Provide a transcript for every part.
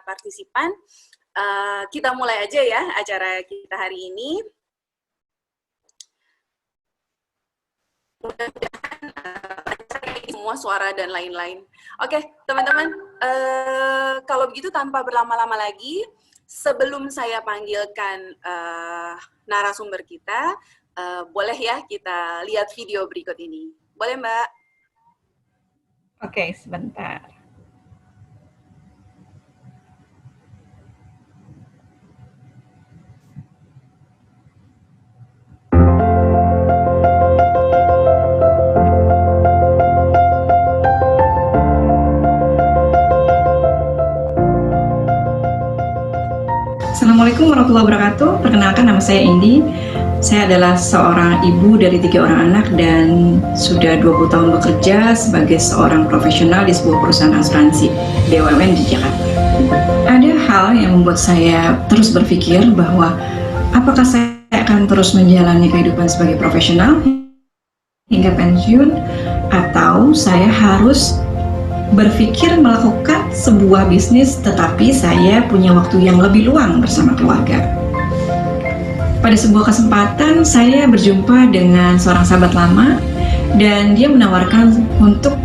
para partisipan. Kita mulai aja ya acara kita hari ini. Mudah-mudahan semua suara dan lain-lain. Oke, teman-teman, kalau begitu tanpa berlama-lama lagi, sebelum saya panggilkan narasumber kita, boleh ya kita lihat video berikut ini. Boleh, Mbak? Oke, sebentar. Assalamualaikum warahmatullahi wabarakatuh. Perkenalkan, nama saya Indi. Saya adalah seorang ibu dari 3 orang anak dan sudah 20 tahun bekerja sebagai seorang profesional di sebuah perusahaan asuransi BUMN di Jakarta. Ada hal yang membuat saya terus berpikir bahwa apakah saya akan terus menjalani kehidupan sebagai profesional hingga pensiun, atau saya harus berpikir melakukan sebuah bisnis tetapi saya punya waktu yang lebih luang bersama keluarga. Pada sebuah kesempatan saya berjumpa dengan seorang sahabat lama dan dia menawarkan untuk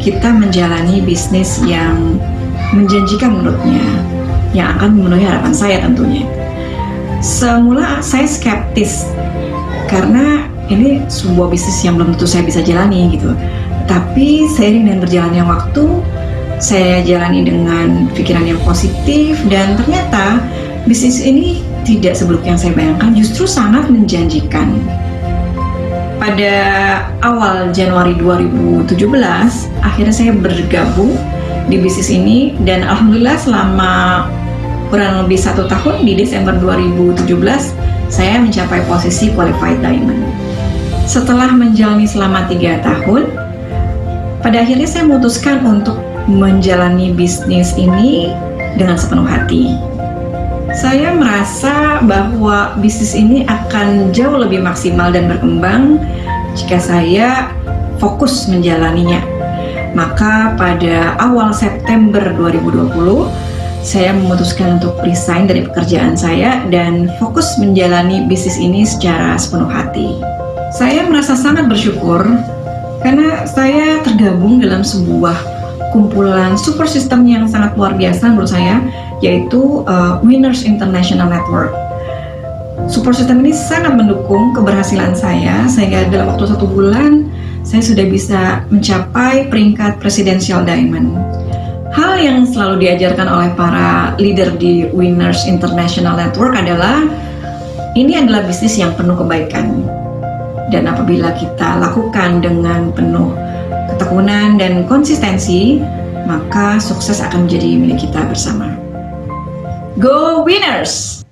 kita menjalani bisnis yang menjanjikan menurutnya, yang akan memenuhi harapan saya tentunya. Semula saya skeptis karena ini sebuah bisnis yang belum tentu saya bisa jalani gitu. Tapi seiring dengan berjalannya waktu, saya jalani dengan pikiran yang positif dan ternyata bisnis ini tidak seburuk yang saya bayangkan, justru sangat menjanjikan. Pada awal Januari 2017, akhirnya saya bergabung di bisnis ini dan alhamdulillah selama kurang lebih 1 tahun, di Desember 2017, saya mencapai posisi Qualified Diamond. Setelah menjalani selama 3 tahun, pada akhirnya saya memutuskan untuk menjalani bisnis ini dengan sepenuh hati. Saya merasa bahwa bisnis ini akan jauh lebih maksimal dan berkembang jika saya fokus menjalaninya. Maka pada awal September 2020, saya memutuskan untuk resign dari pekerjaan saya dan fokus menjalani bisnis ini secara sepenuh hati. Saya merasa sangat bersyukur karena saya tergabung dalam sebuah kumpulan support system yang sangat luar biasa menurut saya, yaitu Winners International Network. Support system ini sangat mendukung keberhasilan saya, sehingga dalam waktu 1 bulan saya sudah bisa mencapai peringkat Presidential Diamond. Hal yang selalu diajarkan oleh para leader di Winners International Network adalah ini adalah bisnis yang penuh kebaikan. Dan apabila kita lakukan dengan penuh ketekunan dan konsistensi, maka sukses akan menjadi milik kita bersama. Go Winners!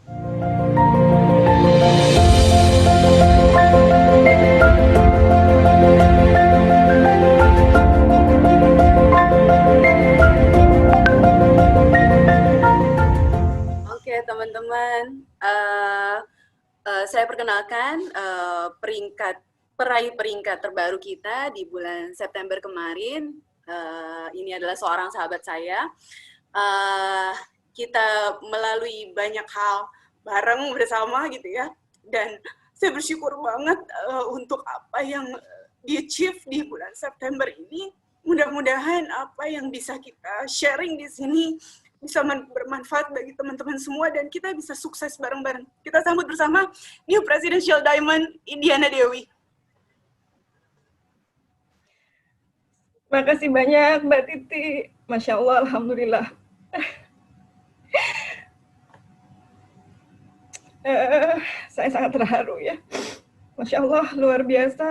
Oke, teman-teman. Saya perkenalkan peraih peringkat terbaru kita di bulan September kemarin. Ini adalah seorang sahabat saya. Kita melalui banyak hal bareng bersama gitu ya. Dan saya bersyukur banget untuk apa yang di-achieve di bulan September ini. Mudah-mudahan apa yang bisa kita sharing di sini bisa bermanfaat bagi teman-teman semua dan kita bisa sukses bareng-bareng. Kita sambut bersama New Presidential Diamond Indiana Dewi. Terima kasih banyak Mbak Titi. Masya Allah, alhamdulillah. Saya sangat terharu ya. Masya Allah, luar biasa.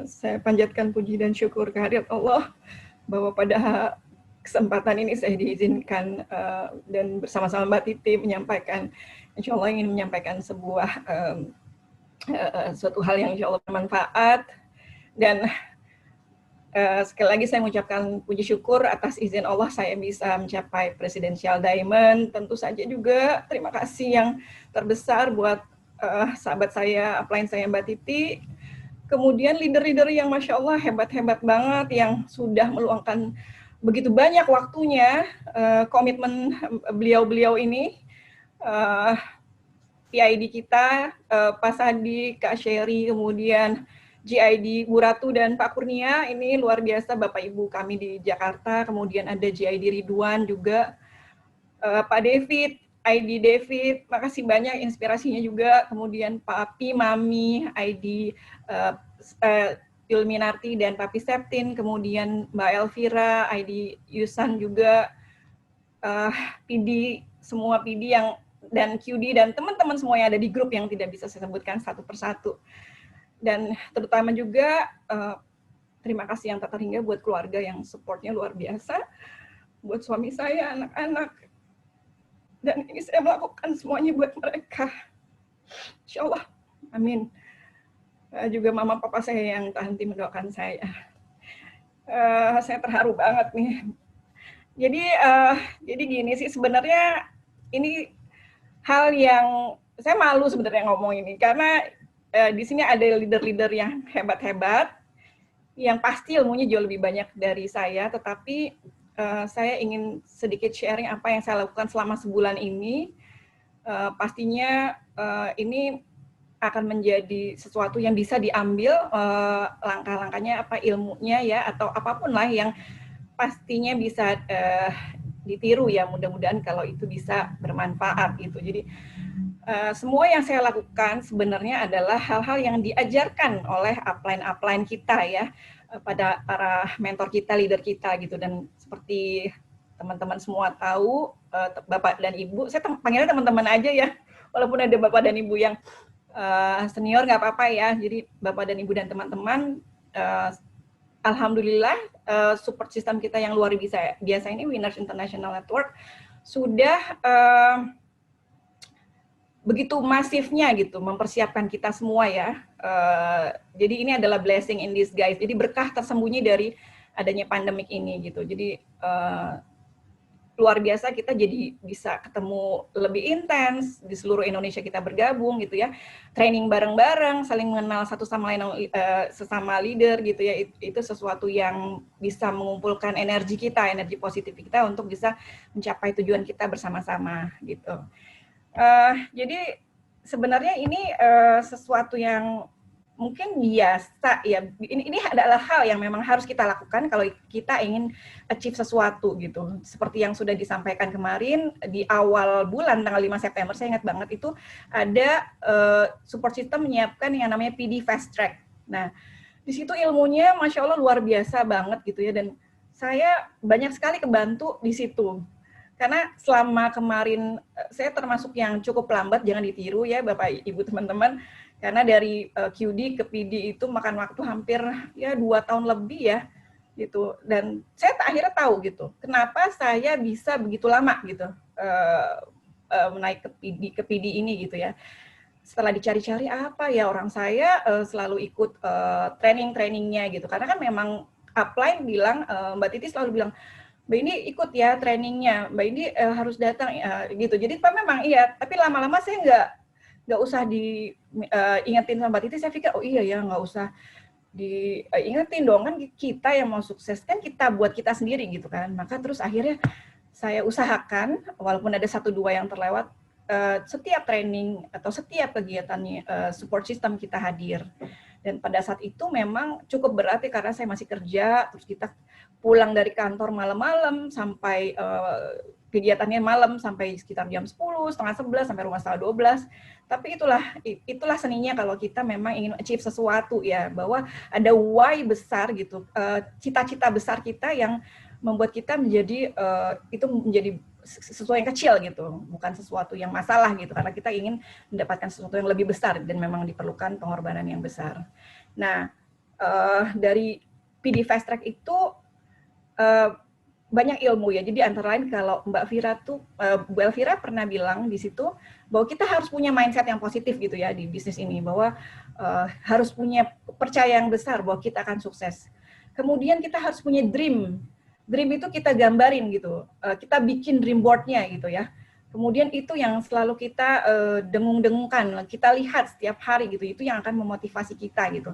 Saya panjatkan puji dan syukur kehadirat Allah bahwa pada kesempatan ini saya diizinkan dan bersama-sama Mbak Titi menyampaikan, insya Allah ingin menyampaikan sebuah suatu hal yang insya Allah bermanfaat. Dan sekali lagi saya mengucapkan puji syukur atas izin Allah saya bisa mencapai Presidential Diamond. Tentu saja juga terima kasih yang terbesar buat sahabat saya, upline saya Mbak Titi. Kemudian leader-leader yang Masya Allah hebat-hebat banget yang sudah meluangkan begitu banyak waktunya, komitmen beliau-beliau ini, PID kita, Pak Sandi, Kak Sherry, kemudian GID Bu Ratu dan Pak Kurnia, ini luar biasa Bapak Ibu kami di Jakarta, kemudian ada GID Ridwan juga, Pak David, ID David, makasih banyak inspirasinya juga, kemudian Pak Api, Mami, ID Ilminarti dan Papi Septin, kemudian Mbak Elvira, ID Yusan juga, PD, semua PD yang dan QD dan teman-teman semua yang ada di grup yang tidak bisa saya sebutkan satu persatu. Dan terutama juga terima kasih yang tak terhingga buat keluarga yang supportnya luar biasa, buat suami saya, anak-anak, dan ini saya melakukan semuanya buat mereka. Insya Allah, amin. Juga mama papa saya yang tak henti mendoakan saya. Saya terharu banget nih. Jadi gini sih, sebenarnya ini hal yang saya malu sebenarnya ngomong ini, karena di sini ada leader-leader yang hebat-hebat, yang pasti ilmunya jauh lebih banyak dari saya, tetapi saya ingin sedikit sharing apa yang saya lakukan selama sebulan ini. Pastinya ini akan menjadi sesuatu yang bisa diambil langkah-langkahnya, apa ilmunya ya, atau apapun lah yang pastinya bisa ditiru ya, mudah-mudahan kalau itu bisa bermanfaat gitu. Jadi semua yang saya lakukan sebenarnya adalah hal-hal yang diajarkan oleh upline kita ya, pada para mentor kita, leader kita gitu. Dan seperti teman-teman semua tahu, Bapak dan Ibu, saya panggilnya teman-teman aja ya, walaupun ada Bapak dan Ibu yang senior nggak apa-apa ya. Jadi Bapak dan Ibu dan teman-teman, alhamdulillah support system kita yang luar biasa ini, Winners International Network, sudah begitu masifnya gitu mempersiapkan kita semua ya. Jadi ini adalah blessing in disguise. Jadi berkah tersembunyi dari adanya pandemik ini gitu. Jadi luar biasa, kita jadi bisa ketemu lebih intens, di seluruh Indonesia kita bergabung gitu ya, training bareng-bareng, saling mengenal satu sama lain, sesama leader gitu ya. Itu sesuatu yang bisa mengumpulkan energi kita, energi positif kita untuk bisa mencapai tujuan kita bersama-sama gitu. Jadi sebenarnya ini sesuatu yang mungkin biasa ya, ini adalah hal yang memang harus kita lakukan kalau kita ingin achieve sesuatu gitu. Seperti yang sudah disampaikan kemarin di awal bulan tanggal 5 September, saya ingat banget itu ada support system menyiapkan yang namanya PD Fast Track. Nah, di situ ilmunya Masya Allah luar biasa banget gitu ya, dan saya banyak sekali kebantu di situ. Karena selama kemarin saya termasuk yang cukup lambat, jangan ditiru ya Bapak Ibu teman-teman. Karena dari QD ke PD itu makan waktu hampir ya 2 tahun lebih ya gitu. Dan saya akhirnya tahu gitu, kenapa saya bisa begitu lama gitu menaik ke PD ini gitu ya. Setelah dicari-cari apa ya, orang saya selalu ikut training-trainingnya gitu. Karena kan memang upline bilang, Mbak Titi selalu bilang, Mbak ini ikut ya trainingnya, Mbak ini harus datang gitu. Jadi memang iya, tapi lama-lama saya nggak usah diingetin sama Mbak Titi. Saya pikir oh iya ya, nggak usah diingetin dong, kan kita yang mau sukses kan kita buat kita sendiri gitu kan. Maka terus akhirnya saya usahakan, walaupun ada 1-2 yang terlewat, setiap training atau setiap kegiatannya support system kita hadir. Dan pada saat itu memang cukup berat ya, karena saya masih kerja, terus kita pulang dari kantor malam-malam sampai kegiatannya malam sampai sekitar jam 10, setengah 11, sampai rumah setengah 12. Tapi itulah seninya kalau kita memang ingin achieve sesuatu ya, bahwa ada why besar gitu, cita-cita besar kita yang membuat kita menjadi itu menjadi sesuatu yang kecil gitu, bukan sesuatu yang masalah gitu, karena kita ingin mendapatkan sesuatu yang lebih besar dan memang diperlukan pengorbanan yang besar. Nah, dari PD Fast Track itu banyak ilmu ya. Jadi antara lain kalau Mbak Vira tuh, Bu Elvira pernah bilang di situ bahwa kita harus punya mindset yang positif gitu ya di bisnis ini, bahwa harus punya percaya yang besar bahwa kita akan sukses. Kemudian kita harus punya dream. Dream itu kita gambarin gitu, kita bikin dream board-nya gitu ya. Kemudian itu yang selalu kita dengung-dengungkan, kita lihat setiap hari gitu, itu yang akan memotivasi kita gitu.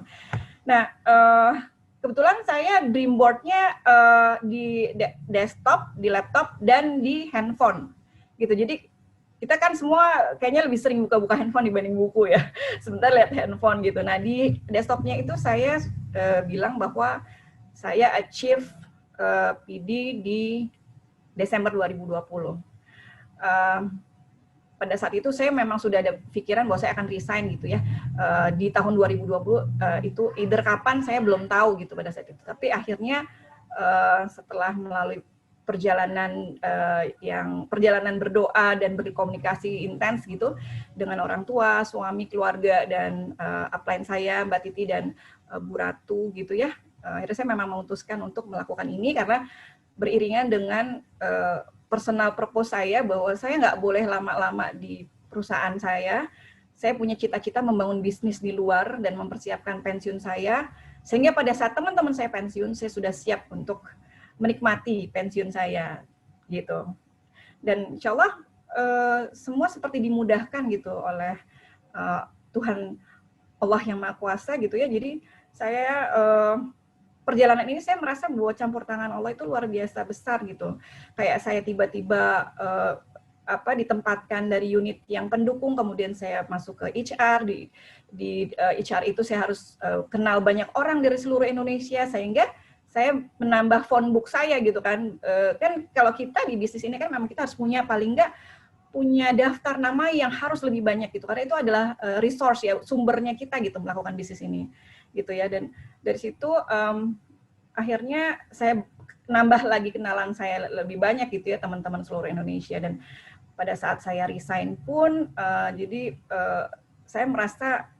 Nah, kebetulan saya Dreamboard-nya di desktop, di laptop, dan di handphone gitu. Jadi kita kan semua kayaknya lebih sering buka-buka handphone dibanding buku ya. Sebentar lihat handphone gitu. Nah di desktopnya itu saya bilang bahwa saya achieve PD di Desember 2020. Pada saat itu saya memang sudah ada pikiran bahwa saya akan resign gitu ya. Di tahun 2020 itu either kapan saya belum tahu gitu pada saat itu. Tapi akhirnya setelah melalui perjalanan perjalanan berdoa dan berkomunikasi intens gitu dengan orang tua, suami, keluarga, dan upline saya Mbak Titi dan Bu Ratu gitu ya. Akhirnya saya memang memutuskan untuk melakukan ini karena beriringan dengan personal purpose saya bahwa saya nggak boleh lama-lama di perusahaan saya. Saya punya cita-cita membangun bisnis di luar dan mempersiapkan pensiun saya, sehingga pada saat teman-teman saya pensiun, saya sudah siap untuk menikmati pensiun saya, gitu. Dan insya Allah semua seperti dimudahkan gitu oleh Tuhan Allah yang Maha Kuasa gitu ya. Jadi saya perjalanan ini saya merasa bahwa campur tangan Allah itu luar biasa besar gitu. Kayak saya tiba-tiba ditempatkan dari unit yang pendukung, kemudian saya masuk ke HR, di HR itu saya harus kenal banyak orang dari seluruh Indonesia, sehingga saya menambah phone book saya gitu kan. Kan kalau kita di bisnis ini kan memang kita harus punya paling enggak punya daftar nama yang harus lebih banyak gitu, karena itu adalah resource ya, sumbernya kita gitu melakukan bisnis ini gitu ya. Dan dari situ akhirnya saya nambah lagi kenalan saya lebih banyak gitu ya, teman-teman seluruh Indonesia. Dan pada saat saya resign pun saya merasa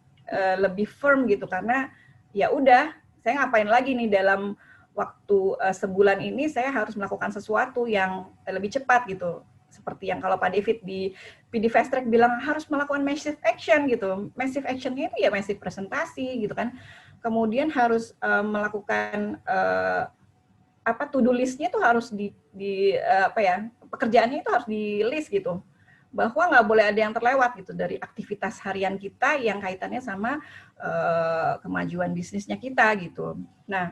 lebih firm gitu, karena ya udah saya ngapain lagi nih dalam waktu sebulan ini, saya harus melakukan sesuatu yang lebih cepat gitu. Seperti yang kalau Pak David di PD Fast Track bilang harus melakukan massive action gitu. Massive action-nya itu ya massive presentasi gitu kan. Kemudian harus melakukan to-do list-nya itu harus pekerjaannya itu harus di list gitu. Bahwa nggak boleh ada yang terlewat gitu dari aktivitas harian kita yang kaitannya sama kemajuan bisnisnya kita gitu. Nah,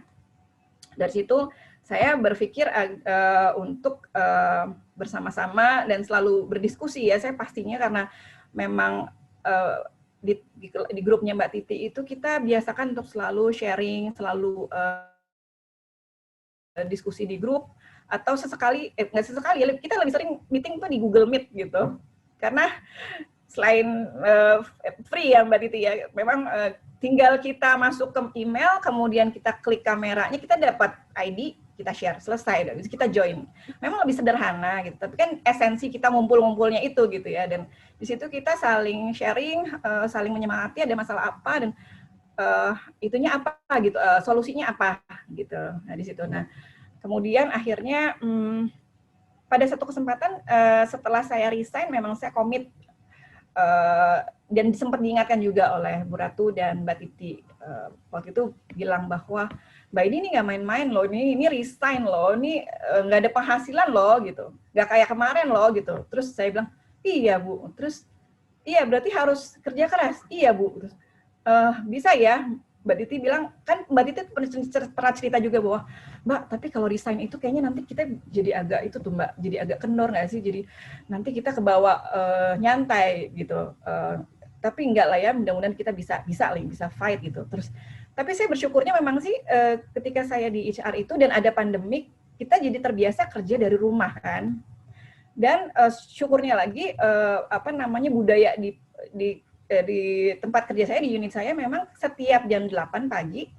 dari situ saya berpikir untuk bersama-sama dan selalu berdiskusi ya. Saya pastinya karena memang di grupnya Mbak Titi itu kita biasakan untuk selalu sharing, selalu diskusi di grup, atau sesekali, nggak sesekali, kita lebih sering meeting tuh di Google Meet gitu. Karena selain free ya Mbak Titi ya, memang tinggal kita masuk ke email, kemudian kita klik kameranya, kita dapat ID, kita share, selesai, kita join. Memang lebih sederhana gitu, tapi kan esensi kita ngumpul-ngumpulnya itu gitu ya. Dan di situ kita saling sharing, saling menyemangati, ada masalah apa, dan itunya apa gitu, solusinya apa gitu. Nah di situ. Nah kemudian akhirnya pada satu kesempatan setelah saya resign, memang saya komit. Dan sempat diingatkan juga oleh Bu Ratu dan Mbak Titi waktu itu bilang bahwa Mbak ini nggak main-main loh, ini resign loh, ini nggak ada penghasilan loh gitu, nggak kayak kemarin loh gitu. Terus saya bilang iya Bu, terus iya berarti harus kerja keras, iya Bu. Terus, bisa ya. Mbak Titi bilang, kan Mbak Titi pernah cerita juga bahwa, Mbak, tapi kalau resign itu kayaknya nanti kita jadi agak itu tuh Mbak, jadi agak kendor nggak sih? Jadi nanti kita kebawa nyantai gitu. Tapi enggak lah ya, mudah-mudahan kita bisa fight gitu. Terus, tapi saya bersyukurnya memang sih ketika saya di HR itu dan ada pandemik, kita jadi terbiasa kerja dari rumah kan. Dan syukurnya lagi budaya di tempat kerja saya, di unit saya, memang setiap jam 8 pagi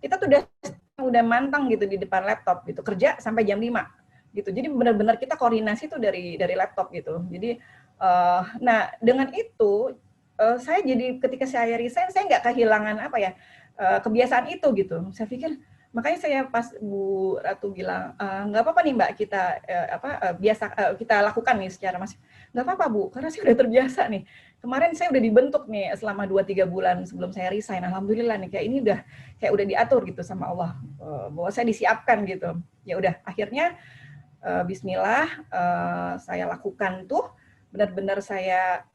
kita tuh udah mantang gitu di depan laptop gitu, kerja sampai jam 5 gitu. Jadi benar-benar kita koordinasi tuh dari laptop gitu. Jadi nah dengan itu saya jadi ketika saya resign, saya nggak kehilangan kebiasaan itu gitu. Saya pikir, makanya saya pas Bu Ratu bilang nggak apa-apa nih Mbak, kita kita lakukan nih secara masif. Nggak apa-apa Bu, karena saya udah terbiasa nih. Kemarin saya udah dibentuk nih selama 2-3 bulan sebelum saya resign. Alhamdulillah nih, kayak udah diatur gitu sama Allah, bahwa saya disiapkan gitu. Ya udah, akhirnya Bismillah saya lakukan tuh, benar-benar saya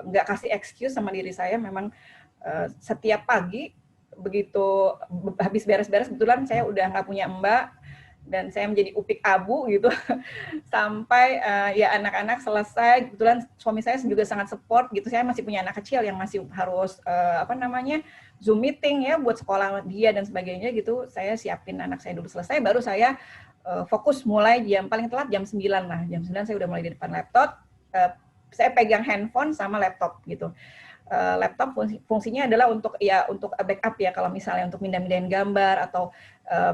nggak kasih excuse sama diri saya. Memang setiap pagi begitu habis beres-beres, kebetulan saya udah nggak punya mbak, dan saya menjadi upik abu gitu sampai ya anak-anak selesai. Kebetulan suami saya juga sangat support gitu. Saya masih punya anak kecil yang masih harus Zoom meeting ya buat sekolah dia dan sebagainya gitu. Saya siapin anak saya dulu selesai, baru saya fokus mulai paling telat jam 9 lah. Jam 9 saya udah mulai di depan laptop. Saya pegang handphone sama laptop gitu. Laptop fungsinya adalah untuk backup ya, kalau misalnya untuk mindahin gambar atau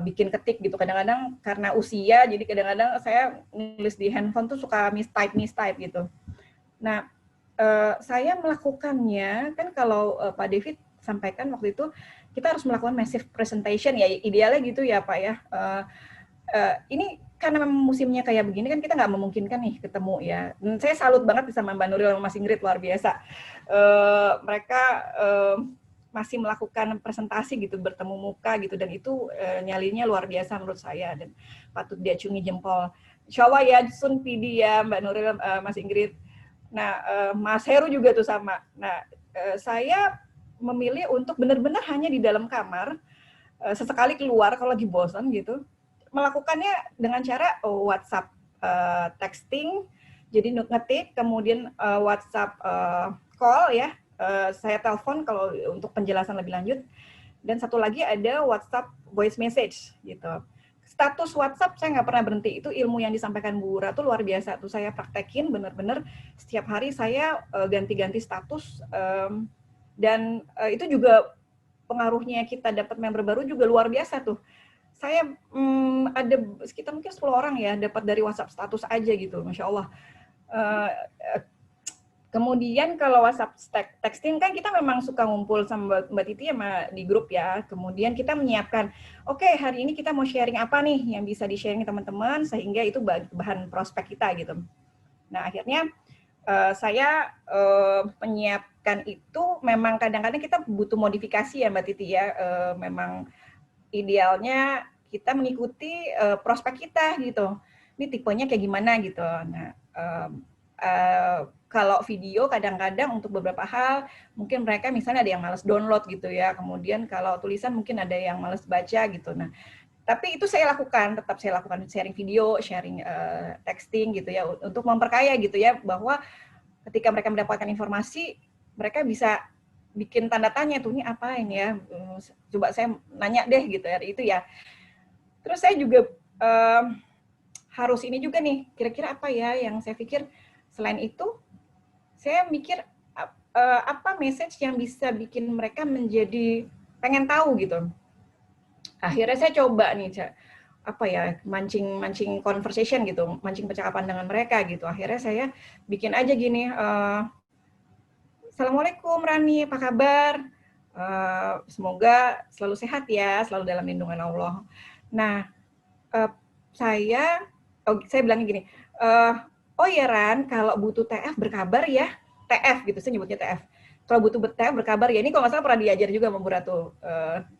bikin ketik gitu. Kadang-kadang karena usia, jadi kadang-kadang saya nulis di handphone tuh suka mistype gitu. Nah, saya melakukannya kan kalau Pak David sampaikan waktu itu, kita harus melakukan massive presentation ya, idealnya gitu ya Pak ya. Ini karena musimnya kayak begini kan kita nggak memungkinkan nih ketemu ya. Dan saya salut banget sama Mbak Nuril sama Mas Ingrid, luar biasa. Mereka masih melakukan presentasi gitu, bertemu muka gitu, dan itu nyalinya luar biasa menurut saya dan patut diacungi jempol. Insya Allah ya, Sun PD ya Mbak Nuril, Mas Ingrid. Nah, Mas Heru juga tuh sama. Nah, saya memilih untuk benar-benar hanya di dalam kamar, sesekali keluar kalau lagi bosan gitu, melakukannya dengan cara WhatsApp texting, jadi ngetik, kemudian WhatsApp call ya, saya telepon kalau untuk penjelasan lebih lanjut, dan satu lagi ada WhatsApp voice message gitu. Status WhatsApp saya nggak pernah berhenti, itu ilmu yang disampaikan Bu Ura tuh luar biasa, tuh saya praktekin bener-bener setiap hari saya ganti-ganti status, dan itu juga pengaruhnya kita dapat member baru juga luar biasa tuh. Saya ada sekitar mungkin 10 orang ya dapat dari WhatsApp status aja gitu, Masya Allah. Kemudian kalau WhatsApp texting kan kita memang suka ngumpul sama Mbak Titi sama di grup ya. Kemudian kita menyiapkan, oke, hari ini kita mau sharing apa nih yang bisa di-sharing teman-teman sehingga itu bahan prospek kita gitu. Nah, akhirnya saya menyiapkan itu memang kadang-kadang kita butuh modifikasi ya Mbak Titi ya. Memang idealnya kita mengikuti prospek kita gitu. Ini tipenya kayak gimana gitu. Nah, kalau video kadang-kadang untuk beberapa hal mungkin mereka misalnya ada yang malas download gitu ya. Kemudian kalau tulisan mungkin ada yang malas baca gitu. Nah, tapi itu saya lakukan, tetap saya lakukan sharing video, sharing texting gitu ya untuk memperkaya gitu ya, bahwa ketika mereka mendapatkan informasi mereka bisa bikin tanda tanya tuh, ini apa ini ya, coba saya nanya deh gitu ya, itu ya. Terus saya juga harus ini juga nih, kira-kira apa ya yang saya pikir. Selain itu saya mikir apa message yang bisa bikin mereka menjadi pengen tahu gitu. Akhirnya saya coba nih apa ya, mancing conversation gitu, mancing percakapan dengan mereka gitu. Akhirnya saya bikin aja gini, Assalamualaikum Rani, apa kabar? Semoga selalu sehat ya, selalu dalam lindungan Allah. Nah, saya bilangnya gini, oh ya Ran, kalau butuh TF berkabar ya, TF gitu, saya nyebutnya TF. Kalau butuh TF berkabar ya, ini kalau nggak salah pernah diajar juga sama Bu Ratu.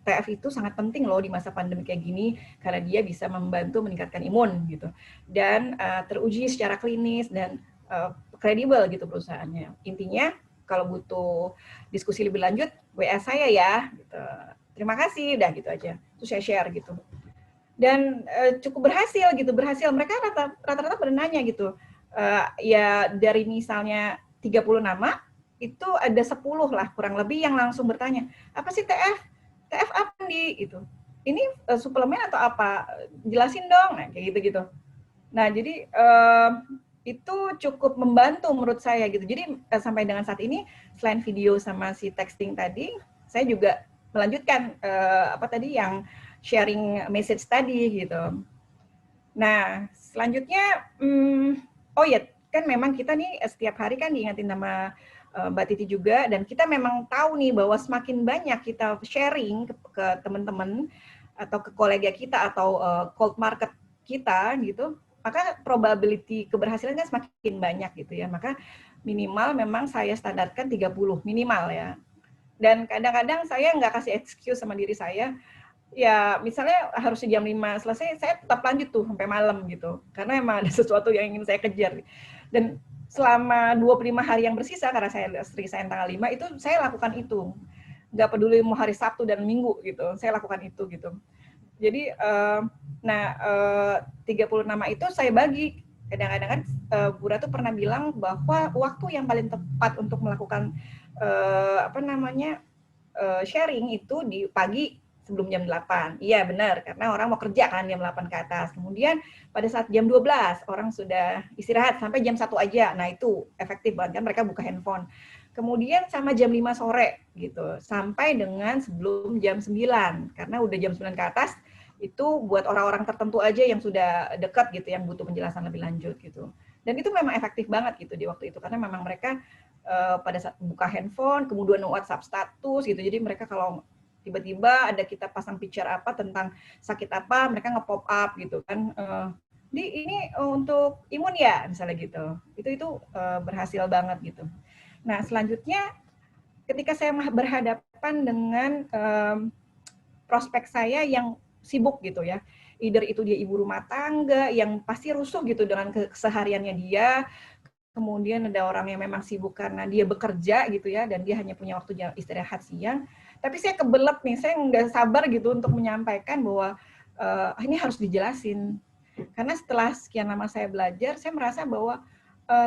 TF itu sangat penting loh di masa pandemi kayak gini, karena dia bisa membantu meningkatkan imun gitu. Dan teruji secara klinis dan kredibel gitu perusahaannya. Intinya, kalau butuh diskusi lebih lanjut, WA saya ya. Gitu. Terima kasih, udah gitu aja. Terus saya share gitu. Dan cukup berhasil gitu, Mereka rata-rata pada nanya gitu. Ya dari misalnya 30 nama, itu ada 10 lah kurang lebih yang langsung bertanya, apa sih TF? TF apa nih? Gitu. Ini suplemen atau apa? Jelasin dong, nah, kayak gitu-gitu. Nah, jadi itu cukup membantu menurut saya gitu. Jadi sampai dengan saat ini, selain video sama si texting tadi, saya juga melanjutkan apa tadi yang sharing message tadi gitu. Nah, selanjutnya, oh ya, kan memang kita nih setiap hari kan diingatin nama Mbak Titi juga, dan kita memang tahu nih bahwa semakin banyak kita sharing ke teman-teman atau ke kolega kita atau cold market kita gitu, maka probability keberhasilan kan semakin banyak gitu ya. Maka minimal memang saya standarkan 30 minimal ya. Dan kadang-kadang saya nggak kasih excuse sama diri saya, ya misalnya harus jam 5 selesai, saya tetap lanjut tuh sampai malam gitu. Karena emang ada sesuatu yang ingin saya kejar. Dan selama 25 hari yang bersisa, karena saya resign tanggal 5, itu saya lakukan itu. nggak peduli mau hari Sabtu dan Minggu gitu, saya lakukan itu gitu. Jadi 30 nama itu saya bagi. Kadang-kadang kan Bu Ratu pernah bilang bahwa waktu yang paling tepat untuk melakukan sharing itu di pagi sebelum jam 8. Iya benar, karena orang mau kerja kan jam 8 ke atas. Kemudian pada saat jam 12 orang sudah istirahat sampai jam 1 aja. Nah itu efektif banget kan, mereka buka handphone. Kemudian sama jam 5 sore gitu, sampai dengan sebelum jam 9. Karena udah jam 9 ke atas, itu buat orang-orang tertentu aja yang sudah dekat gitu, yang butuh penjelasan lebih lanjut gitu. Dan itu memang efektif banget gitu di waktu itu, karena memang mereka pada saat buka handphone, kemudian WhatsApp status gitu, jadi mereka kalau tiba-tiba ada kita pasang picture apa tentang sakit apa, mereka nge-pop up gitu kan, ini untuk imun ya, misalnya gitu. Itu berhasil banget gitu. Nah, selanjutnya ketika saya berhadapan dengan prospek saya yang sibuk gitu ya, either itu dia ibu rumah tangga yang pasti rusuh gitu dengan kesehariannya dia, kemudian ada orang yang memang sibuk karena dia bekerja gitu ya, dan dia hanya punya waktu istirahat siang, tapi saya kebelet nih, saya nggak sabar gitu untuk menyampaikan bahwa ini harus dijelasin. Karena setelah sekian lama saya belajar, saya merasa bahwa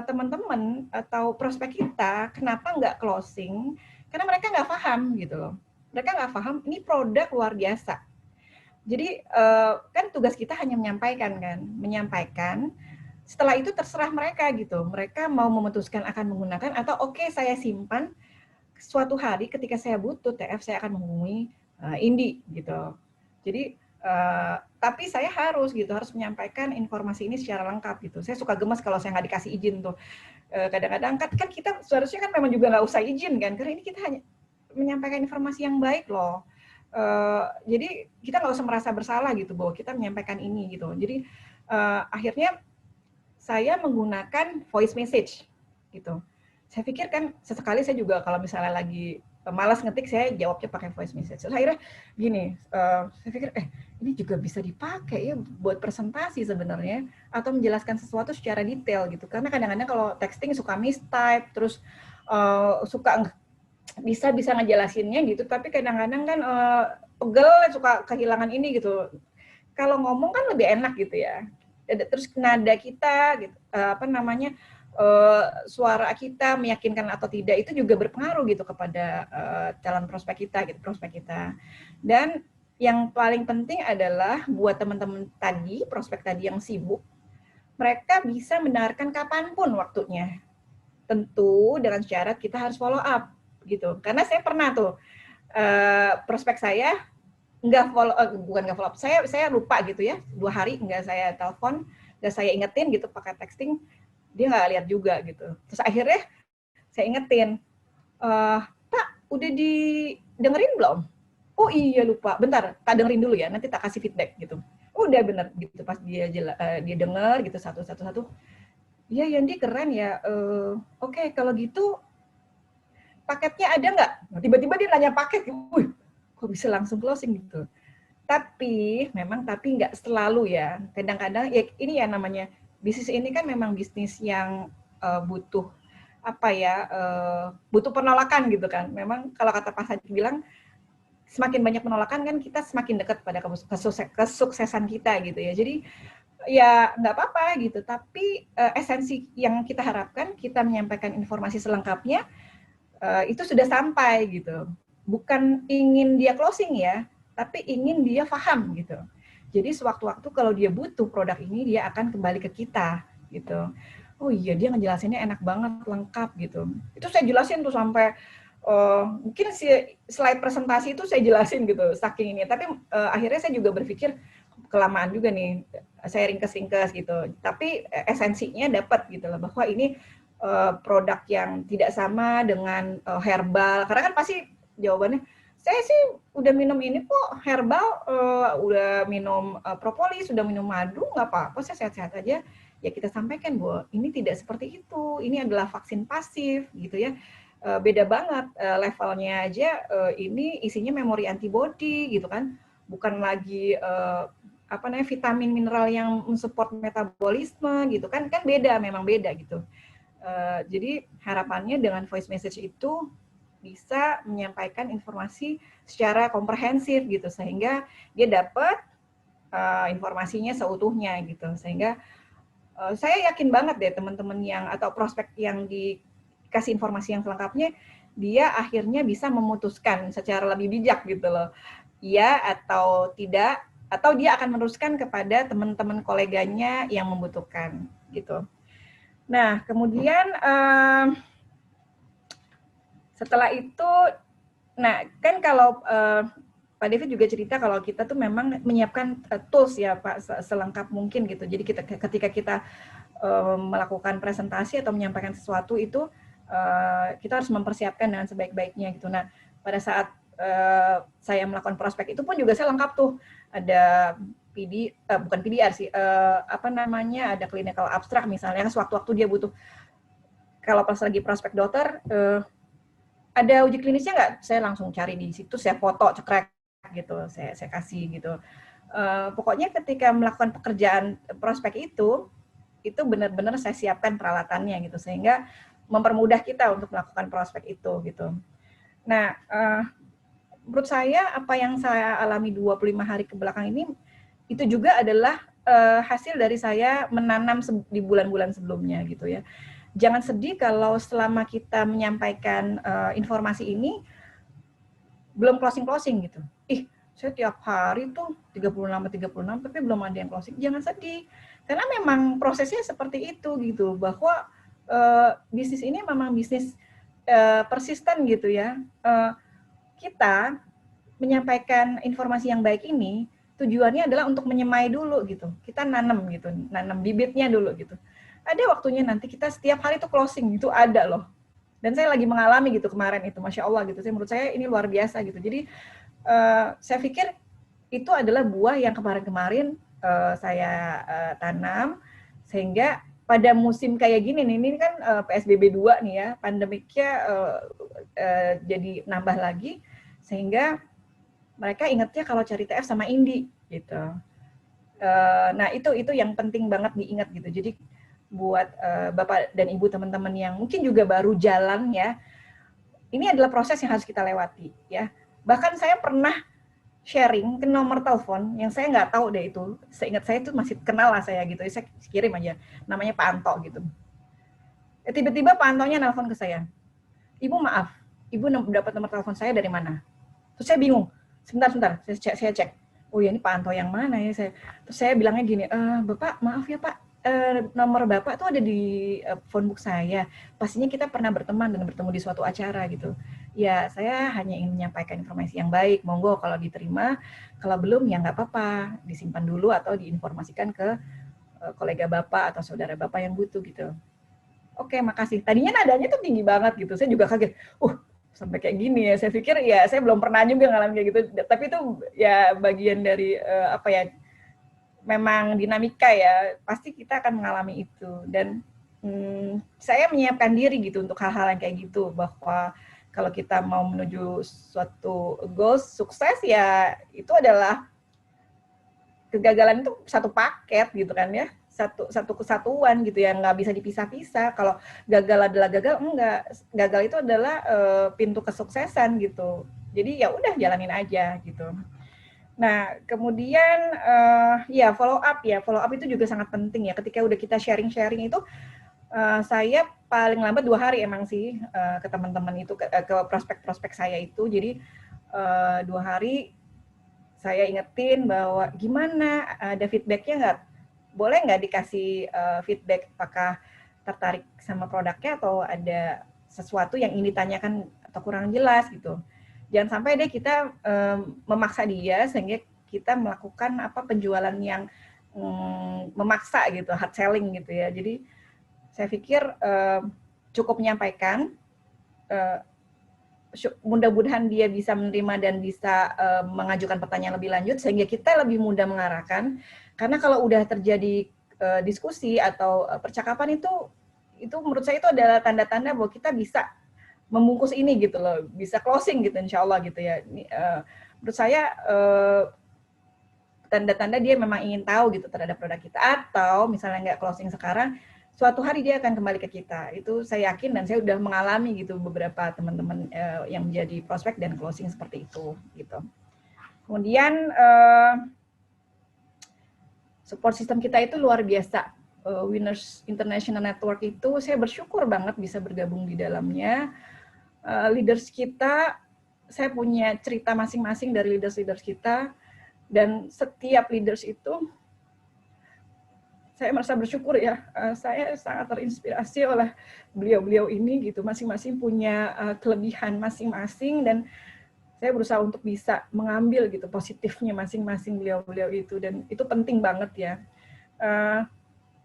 teman-teman atau prospek kita kenapa nggak closing, karena mereka nggak paham gitu loh. Mereka nggak paham, ini produk luar biasa. Jadi kan tugas kita hanya menyampaikan, setelah itu terserah mereka gitu. Mereka mau memutuskan akan menggunakan atau oke, saya simpan, suatu hari ketika saya butuh TF, saya akan menghubungi Indi gitu. Jadi tapi saya harus menyampaikan informasi ini secara lengkap gitu. Saya suka gemes kalau saya nggak dikasih izin tuh. Kadang-kadang kan kita seharusnya kan memang juga nggak usah izin kan, karena ini kita hanya menyampaikan informasi yang baik loh. Jadi kita nggak usah merasa bersalah gitu bahwa kita menyampaikan ini gitu. Jadi akhirnya saya menggunakan voice message gitu. Saya pikir kan sesekali saya juga kalau misalnya lagi malas ngetik, saya jawabnya pakai voice message. Terus akhirnya gini, saya pikir ini juga bisa dipakai ya buat presentasi sebenarnya, atau menjelaskan sesuatu secara detail gitu. Karena kadang-kadang kalau texting suka mistype, terus suka bisa ngejelasinnya gitu, tapi kadang-kadang kan pegel, suka kehilangan ini gitu. Kalau ngomong kan lebih enak gitu ya. Terus nada kita gitu, suara kita meyakinkan atau tidak, itu juga berpengaruh gitu kepada calon prospek kita. Dan yang paling penting adalah buat teman-teman tadi, prospek tadi yang sibuk, mereka bisa mendengarkan kapanpun waktunya. Tentu dengan syarat kita harus follow up gitu. Karena saya pernah tuh prospek saya bukan nggak follow up, saya lupa gitu ya, 2 hari nggak saya telepon, nggak saya ingetin gitu pakai texting, dia nggak lihat juga gitu. Terus akhirnya saya ingetin, Pak, udah didengerin belum? Oh iya lupa, bentar, tak dengerin dulu ya, nanti tak kasih feedback gitu. Udah bener gitu, pas dia denger gitu satu-satu. Iya Yandi keren ya, oke, kalau gitu paketnya ada nggak? Tiba-tiba dia nanya paket, kok bisa langsung closing gitu. Tapi nggak selalu ya, kadang-kadang ya ini ya namanya, bisnis ini kan memang bisnis yang butuh butuh penolakan gitu kan. Memang kalau kata Pak Sadiq bilang, semakin banyak penolakan kan kita semakin dekat pada kesuksesan kita gitu ya. Jadi ya nggak apa-apa gitu, tapi esensi yang kita harapkan, kita menyampaikan informasi selengkapnya, itu sudah sampai gitu. Bukan ingin dia closing ya, tapi ingin dia paham gitu. Jadi sewaktu-waktu kalau dia butuh produk ini, dia akan kembali ke kita gitu. Oh iya, dia ngejelasinnya enak banget, lengkap gitu. Itu saya jelasin tuh sampai mungkin slide presentasi itu saya jelasin gitu, saking ini. Tapi akhirnya saya juga berpikir kelamaan juga nih, saya ringkes-ringkes gitu. Tapi esensinya dapat gitu loh, bahwa ini produk yang tidak sama dengan herbal. Karena kan pasti jawabannya, saya sih udah minum ini kok herbal, udah minum propolis, sudah minum madu, nggak apa-apa, saya sehat-sehat aja. Ya kita sampaikan bahwa ini tidak seperti itu, ini adalah vaksin pasif gitu ya. Beda banget levelnya aja, ini isinya memori antibody gitu kan, bukan lagi vitamin mineral yang mensupport metabolisme gitu kan beda, memang beda gitu. Jadi harapannya dengan voice message itu bisa menyampaikan informasi secara komprehensif gitu, sehingga dia dapat informasinya seutuhnya gitu. Sehingga saya yakin banget deh teman-teman yang atau prospek yang dikasih informasi yang selengkapnya, dia akhirnya bisa memutuskan secara lebih bijak gitu loh, iya atau tidak, atau dia akan meneruskan kepada teman-teman koleganya yang membutuhkan gitu. Nah, kemudian setelah itu, nah kan kalau Pak David juga cerita kalau kita tuh memang menyiapkan tools ya Pak selengkap mungkin gitu. Jadi ketika kita melakukan presentasi atau menyampaikan sesuatu itu kita harus mempersiapkan dengan sebaik-baiknya gitu. Nah, pada saat saya melakukan prospek itu pun juga saya lengkap tuh, ada bukan PDR sih, apa namanya, ada clinical abstract misalnya, sewaktu-waktu dia butuh, kalau pas lagi prospek dokter, ada uji klinisnya nggak? Saya langsung cari di situ, saya foto, cekrek gitu, saya kasih gitu. Pokoknya ketika melakukan pekerjaan prospek itu benar-benar saya siapkan peralatannya gitu, sehingga mempermudah kita untuk melakukan prospek itu gitu. Nah, menurut saya apa yang saya alami 25 hari ke belakang ini, itu juga adalah hasil dari saya menanam di bulan-bulan sebelumnya gitu ya. Jangan sedih kalau selama kita menyampaikan informasi ini belum closing gitu. Saya tiap hari tuh 36 tapi belum ada yang closing. Jangan sedih. Karena memang prosesnya seperti itu gitu, bahwa bisnis ini memang bisnis persisten gitu ya. Kita menyampaikan informasi yang baik ini tujuannya adalah untuk menyemai dulu gitu. Kita nanam gitu, nanam bibitnya dulu gitu. Ada waktunya nanti kita setiap hari itu closing, itu ada loh. Dan saya lagi mengalami gitu kemarin itu, Masya Allah gitu. Menurut saya ini luar biasa gitu. Jadi saya pikir itu adalah buah yang kemarin-kemarin saya tanam, sehingga pada musim kayak gini nih, ini kan PSBB 2 nih ya, pandemiknya jadi nambah lagi, sehingga mereka ingatnya kalau cari TF sama Indi gitu. Nah itu yang penting banget diingat gitu. Jadi buat Bapak dan Ibu teman-teman yang mungkin juga baru jalan ya, ini adalah proses yang harus kita lewati ya. Bahkan saya pernah sharing ke nomor telepon yang saya nggak tahu deh itu, seingat saya itu masih kenal lah saya gitu, saya kirim aja, namanya Pak Anto gitu. Tiba-tiba Pak Antonya nelpon ke saya, Ibu maaf, Ibu dapat nomor telepon saya dari mana? Terus saya bingung, sebentar, saya cek, oh ya ini Pak Anto yang mana ya saya. Terus saya bilangnya gini, Bapak maaf ya Pak, nomor Bapak tuh ada di phonebook saya. Pastinya kita pernah berteman dan bertemu di suatu acara gitu. Ya, saya hanya ingin menyampaikan informasi yang baik. Monggo kalau diterima, kalau belum ya nggak apa-apa, disimpan dulu atau diinformasikan ke kolega Bapak atau saudara Bapak yang butuh gitu. Oke, makasih. Tadinya nadanya tuh tinggi banget gitu. Saya juga kaget. Sampai kayak gini ya. Saya pikir ya saya belum pernah juga ngalamin kayak gitu. Tapi itu ya bagian dari apa ya? Memang dinamika ya, pasti kita akan mengalami itu. Dan saya menyiapkan diri gitu untuk hal-hal yang kayak gitu, bahwa kalau kita mau menuju suatu goals sukses ya itu adalah kegagalan itu satu paket gitu kan ya, satu kesatuan gitu ya, nggak bisa dipisah-pisah. Kalau gagal adalah gagal, enggak, gagal itu adalah pintu kesuksesan gitu. Jadi ya udah jalanin aja gitu. Nah, kemudian ya follow up itu juga sangat penting ya. Ketika udah kita sharing itu, saya paling lambat 2 hari emang sih ke teman-teman itu, ke prospek-prospek saya itu. Jadi 2 hari saya ingetin bahwa gimana, ada feedbacknya nggak? Boleh nggak dikasih feedback, apakah tertarik sama produknya atau ada sesuatu yang ingin ditanyakan atau kurang jelas gitu. Jangan sampai deh kita memaksa dia sehingga kita melakukan penjualan yang memaksa gitu, hard selling gitu ya. Jadi saya pikir cukup menyampaikan, mudah-mudahan dia bisa menerima dan bisa mengajukan pertanyaan lebih lanjut sehingga kita lebih mudah mengarahkan. Karena kalau udah terjadi diskusi atau percakapan itu menurut saya itu adalah tanda-tanda bahwa kita bisa membungkus ini gitu loh, bisa closing gitu insya Allah gitu ya. Menurut saya tanda-tanda dia memang ingin tahu gitu terhadap produk kita, atau misalnya nggak closing sekarang, suatu hari dia akan kembali ke kita. Itu saya yakin dan saya udah mengalami gitu beberapa teman-teman yang menjadi prospek dan closing seperti itu gitu. Kemudian support system kita itu luar biasa. Winners International Network itu saya bersyukur banget bisa bergabung di dalamnya. Leaders kita, saya punya cerita masing-masing dari leaders kita, dan setiap leaders itu saya merasa bersyukur ya. Saya sangat terinspirasi oleh beliau-beliau ini gitu. Masing-masing punya kelebihan masing-masing dan saya berusaha untuk bisa mengambil gitu positifnya masing-masing beliau-beliau itu, dan itu penting banget ya.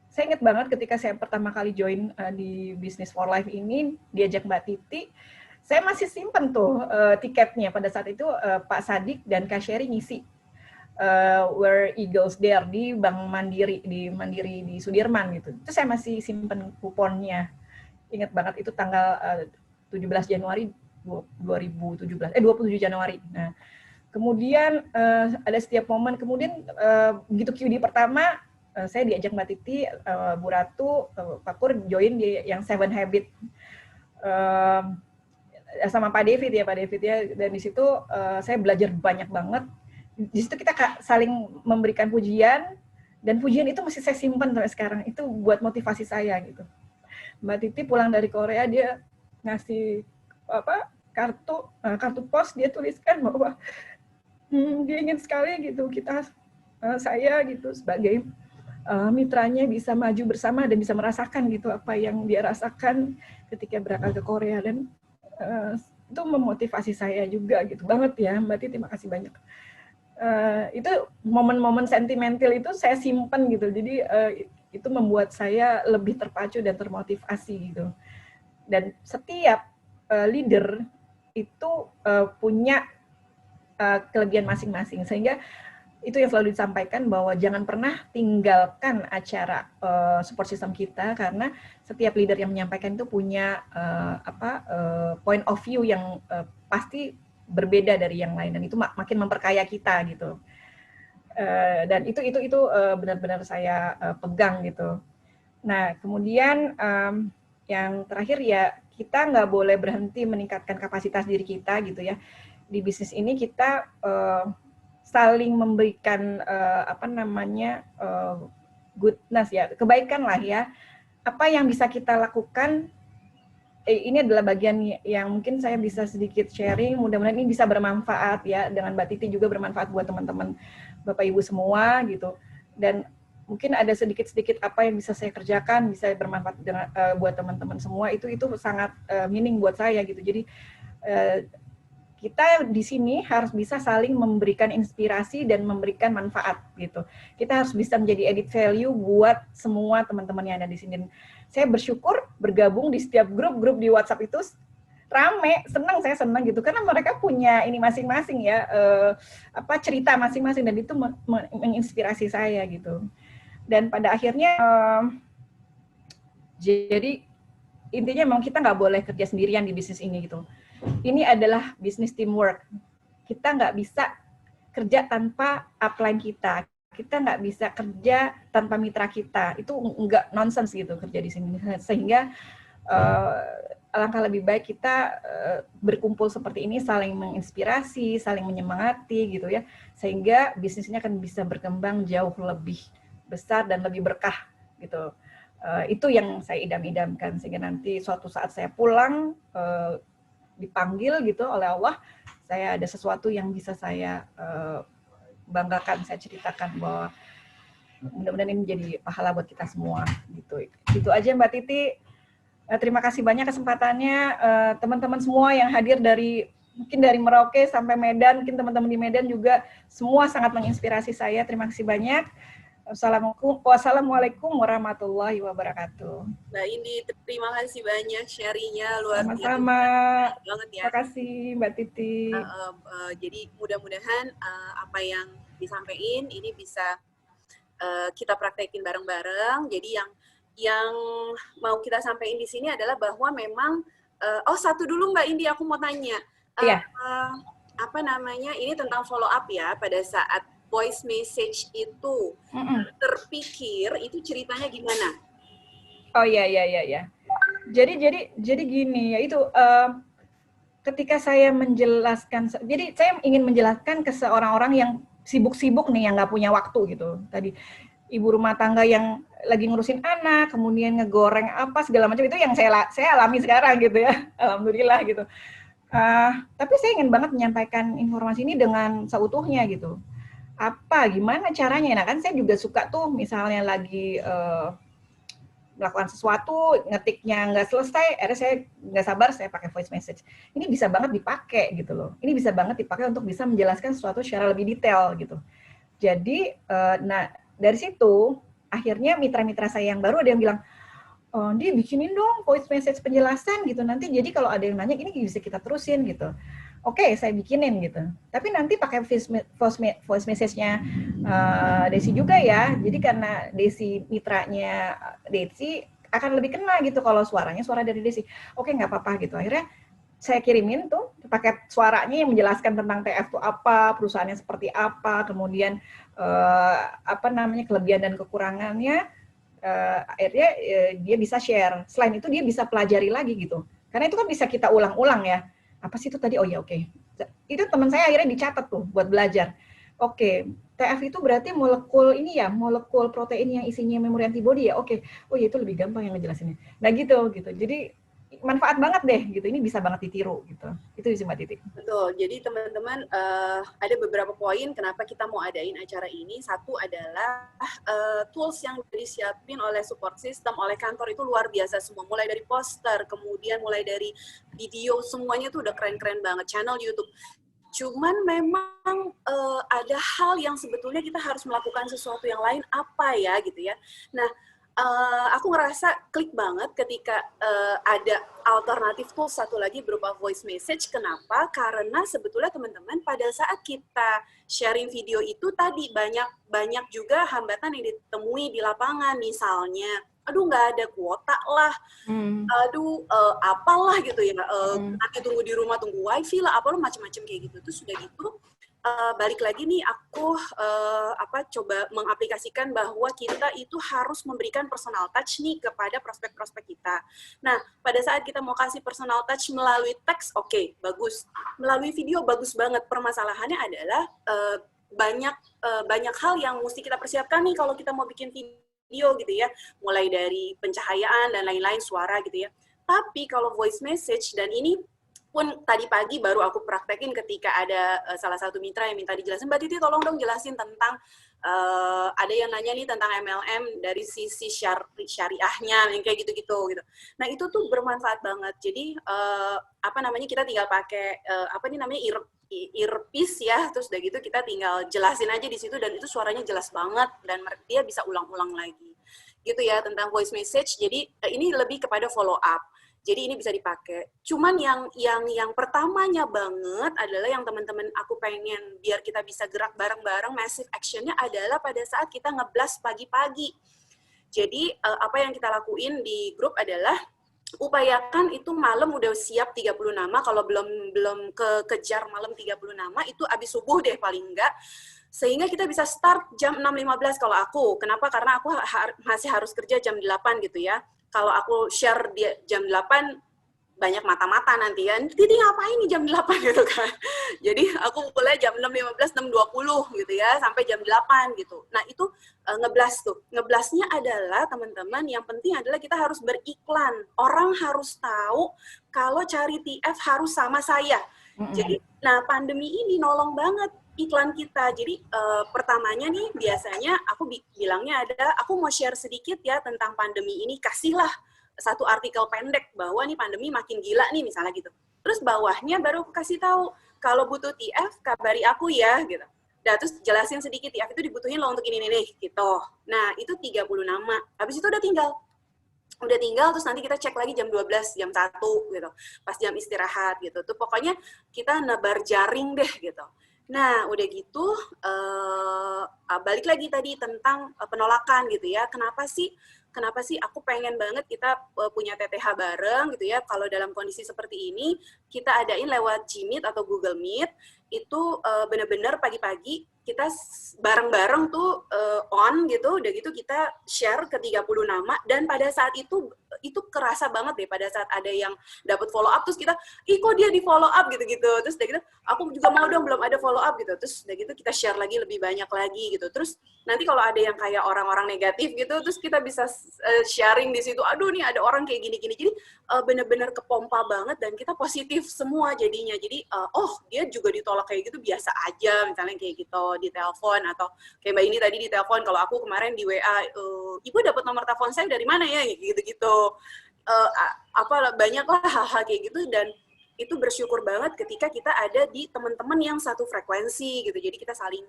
Saya ingat banget ketika saya pertama kali join di Business for Life ini, diajak Mbak Titi, saya masih simpen tuh tiketnya pada saat itu. Pak Sadik dan Kak Sherry ngisi Where Eagles Dare di Bank Mandiri, di Sudirman gitu. Itu saya masih simpen kuponnya. Ingat banget itu tanggal 17 Januari 2017, 27 Januari. Nah, kemudian ada setiap momen, kemudian begitu QD pertama, saya diajak Mbak Titi, Bu Ratu, Pak Kur join di yang 7 Habit sama Pak David ya, dan di situ saya belajar banyak banget. Di situ kita saling memberikan pujian, dan pujian itu masih saya simpan sampai sekarang. Itu buat motivasi saya gitu. Mbak Titi pulang dari Korea, dia ngasih kartu pos, dia tuliskan bahwa dia ingin sekali gitu saya gitu sebagai mitranya bisa maju bersama dan bisa merasakan gitu apa yang dia rasakan ketika berangkat ke Korea, dan itu memotivasi saya juga gitu banget ya Mbak Titi, terima kasih banyak. Itu momen-momen sentimental itu saya simpan gitu, jadi itu membuat saya lebih terpacu dan termotivasi gitu. Dan setiap leader itu punya kelebihan masing-masing, sehingga itu yang selalu disampaikan bahwa jangan pernah tinggalkan acara support system kita, karena setiap leader yang menyampaikan itu punya point of view yang pasti berbeda dari yang lain, dan itu makin memperkaya kita gitu. Dan itu benar-benar saya pegang gitu. Nah, kemudian yang terakhir ya, kita nggak boleh berhenti meningkatkan kapasitas diri kita gitu ya. Di bisnis ini kita saling memberikan goodness ya, kebaikan lah ya. Apa yang bisa kita lakukan, ini adalah bagian yang mungkin saya bisa sedikit sharing, mudah-mudahan ini bisa bermanfaat ya, dengan Mbak Titi juga bermanfaat buat teman-teman Bapak Ibu semua gitu. Dan mungkin ada sedikit-sedikit apa yang bisa saya kerjakan, bisa bermanfaat buat teman-teman semua, itu sangat meaning buat saya gitu. Jadi kita di sini harus bisa saling memberikan inspirasi dan memberikan manfaat gitu. Kita harus bisa menjadi added value buat semua teman-teman yang ada di sini. Saya bersyukur bergabung di setiap grup-grup di WhatsApp itu rame, saya senang gitu, karena mereka punya ini masing-masing ya, cerita masing-masing, dan itu menginspirasi saya gitu. Dan pada akhirnya jadi intinya memang kita nggak boleh kerja sendirian di bisnis ini gitu. Ini adalah bisnis teamwork. Kita nggak bisa kerja tanpa upline kita. Kita nggak bisa kerja tanpa mitra kita. Itu nggak nonsens gitu kerja di sini. Sehingga alangkah lebih baik kita berkumpul seperti ini, saling menginspirasi, saling menyemangati gitu ya. Sehingga bisnisnya akan bisa berkembang jauh lebih besar dan lebih berkah gitu. Itu yang saya idam-idamkan, sehingga nanti suatu saat saya pulang dipanggil gitu oleh Allah, saya ada sesuatu yang bisa saya banggakan, saya ceritakan bahwa mudah-mudahan ini menjadi pahala buat kita semua gitu. Itu aja Mbak Titi. Terima kasih banyak kesempatannya, teman-teman semua yang hadir mungkin dari Merauke sampai Medan, mungkin teman-teman di Medan juga semua sangat menginspirasi saya. Terima kasih banyak. Wassalamualaikum warahmatullahi wabarakatuh. Mbak Indi, terima kasih banyak sharing-nya, luar biasa. Sama-sama. Banget ya. Terima kasih Mbak Titi. Jadi mudah-mudahan apa yang disampaikan ini bisa kita praktekin bareng-bareng. Jadi yang mau kita sampaikan di sini adalah bahwa memang satu dulu Mbak Indi, aku mau tanya. Iya. Ini tentang follow up ya, pada saat voice message itu terpikir, itu ceritanya gimana? Oh iya. Jadi gini ya itu ketika saya menjelaskan, jadi saya ingin menjelaskan ke seorang-orang yang sibuk-sibuk nih, yang nggak punya waktu gitu. Tadi ibu rumah tangga yang lagi ngurusin anak, kemudian ngegoreng apa segala macam, itu yang saya alami sekarang gitu ya, alhamdulillah gitu. Tapi saya ingin banget menyampaikan informasi ini dengan seutuhnya gitu. Gimana caranya? Nah kan saya juga suka tuh misalnya lagi melakukan sesuatu, ngetiknya nggak selesai, akhirnya saya nggak sabar, saya pakai voice message. Ini bisa banget dipakai gitu loh. Ini bisa banget dipakai untuk bisa menjelaskan sesuatu secara lebih detail gitu. Jadi, nah dari situ, akhirnya mitra-mitra saya yang baru ada yang bilang, oh, dia bikinin dong voice message penjelasan gitu. Nanti jadi kalau ada yang nanya, ini bisa kita terusin gitu. Oke, saya bikinin gitu. Tapi nanti pakai voice message-nya Desi juga ya. Jadi karena Desi mitranya Desi akan lebih kena gitu kalau suaranya suara dari Desi. Oke, nggak apa-apa gitu. Akhirnya saya kirimin tuh paket suaranya yang menjelaskan tentang TF itu apa, perusahaannya seperti apa, kemudian kelebihan dan kekurangannya. Akhirnya dia bisa share. Selain itu dia bisa pelajari lagi gitu. Karena itu kan bisa kita ulang-ulang ya. Apa sih itu tadi? Oh ya, oke. Itu teman saya akhirnya dicatat tuh buat belajar. Oke, TF itu berarti molekul ini ya, molekul protein yang isinya memory antibody ya. Oke. Oh ya, itu lebih gampang yang ngejelasinnya. Nah gitu. Jadi manfaat banget deh gitu. Ini bisa banget ditiru gitu. Itu sih Mbak Titi. Betul. Jadi teman-teman ada beberapa poin kenapa kita mau adain acara ini. Satu adalah tools yang disiapin oleh support system, oleh kantor itu luar biasa semua. Mulai dari poster, kemudian mulai dari video, semuanya tuh udah keren-keren banget. Channel YouTube. Cuman memang ada hal yang sebetulnya kita harus melakukan sesuatu yang lain apa ya gitu ya. Nah, aku ngerasa klik banget ketika ada alternatif tools satu lagi berupa voice message. Kenapa? Karena sebetulnya teman-teman pada saat kita sharing video itu tadi banyak juga hambatan yang ditemui di lapangan. Misalnya, aduh nggak ada kuota lah, aduh apalah gitu ya, nanti tunggu di rumah tunggu wifi lah, apalah macam-macam kayak gitu. Terus sudah gitu. Balik lagi nih aku coba mengaplikasikan bahwa kita itu harus memberikan personal touch nih kepada prospek-prospek kita. Nah, pada saat kita mau kasih personal touch melalui teks, oke, bagus. Melalui video bagus banget. Permasalahannya adalah banyak hal yang mesti kita persiapkan nih kalau kita mau bikin video gitu ya. Mulai dari pencahayaan dan lain-lain, suara gitu ya. Tapi kalau voice message, dan ini pun tadi pagi baru aku praktekin ketika ada salah satu mitra yang minta dijelasin, Mbak Titi tolong dong jelasin tentang ada yang nanya nih tentang MLM dari sisi syariahnya, yang kayak gitu-gitu gitu. Nah itu tuh bermanfaat banget. Jadi kita tinggal pakai earpiece ya, terus udah gitu kita tinggal jelasin aja di situ dan itu suaranya jelas banget dan dia bisa ulang-ulang lagi gitu ya tentang voice message. Jadi ini lebih kepada follow up. Jadi ini bisa dipakai. Cuman yang pertamanya banget adalah yang teman-teman aku pengen biar kita bisa gerak bareng-bareng, massive action-nya adalah pada saat kita nge-blast pagi-pagi. Jadi apa yang kita lakuin di grup adalah upayakan itu malam udah siap 30 nama, kalau belum kejar malam 30 nama, itu abis subuh deh paling enggak. Sehingga kita bisa start jam 6.15 kalau aku. Kenapa? Karena aku masih harus kerja jam 8 gitu ya. Kalau aku share di jam 8, banyak mata-mata nanti kan, Titi ngapain nih jam 8 gitu kan. Jadi aku mulai jam 6.15, 6.20 gitu ya, sampai jam 8 gitu. Nah itu nge-blast tuh. Nge-blastnya adalah teman-teman, yang penting adalah kita harus beriklan. Orang harus tahu kalau cari TF harus sama saya. Jadi, nah pandemi ini nolong banget iklan kita. Jadi pertamanya nih biasanya aku bilangnya aku mau share sedikit ya tentang pandemi ini, kasihlah satu artikel pendek bahwa nih pandemi makin gila nih misalnya gitu. Terus bawahnya baru aku kasih tahu kalau butuh TF kabari aku ya gitu. Nah, terus jelasin sedikit TF itu dibutuhin loh untuk ini nih gitu. Nah, itu 30 nama. Habis itu udah tinggal terus nanti kita cek lagi jam 12, jam 1 gitu. Pas jam istirahat gitu. Tuh pokoknya kita nebar jaring deh gitu. Nah, udah gitu, balik lagi tadi tentang penolakan gitu ya. Kenapa sih aku pengen banget kita punya TTH bareng gitu ya. Kalau dalam kondisi seperti ini, kita adain lewat Gmeet atau Google Meet. itu benar-benar pagi-pagi kita bareng-bareng tuh on gitu, udah gitu kita share ke 30 nama, dan pada saat itu kerasa banget deh pada saat ada yang dapat follow up, terus kita, ih kok dia di follow up gitu-gitu, terus udah gitu, aku juga mau dong, belum ada follow up gitu, terus udah gitu kita share lagi lebih banyak lagi gitu, terus nanti kalau ada yang kayak orang-orang negatif gitu, terus kita bisa sharing di situ, aduh nih ada orang kayak gini-gini, jadi bener-bener kepompa banget dan kita positif semua jadinya, jadi oh dia juga ditolak kayak gitu biasa aja, misalnya kayak gitu di telepon, atau kayak Mbak ini tadi di telepon, kalau aku kemarin di WA, ibu dapat nomor telepon saya dari mana ya, gitu-gitu, banyaklah hal-hal kayak gitu, dan itu bersyukur banget ketika kita ada di teman-teman yang satu frekuensi gitu, jadi kita saling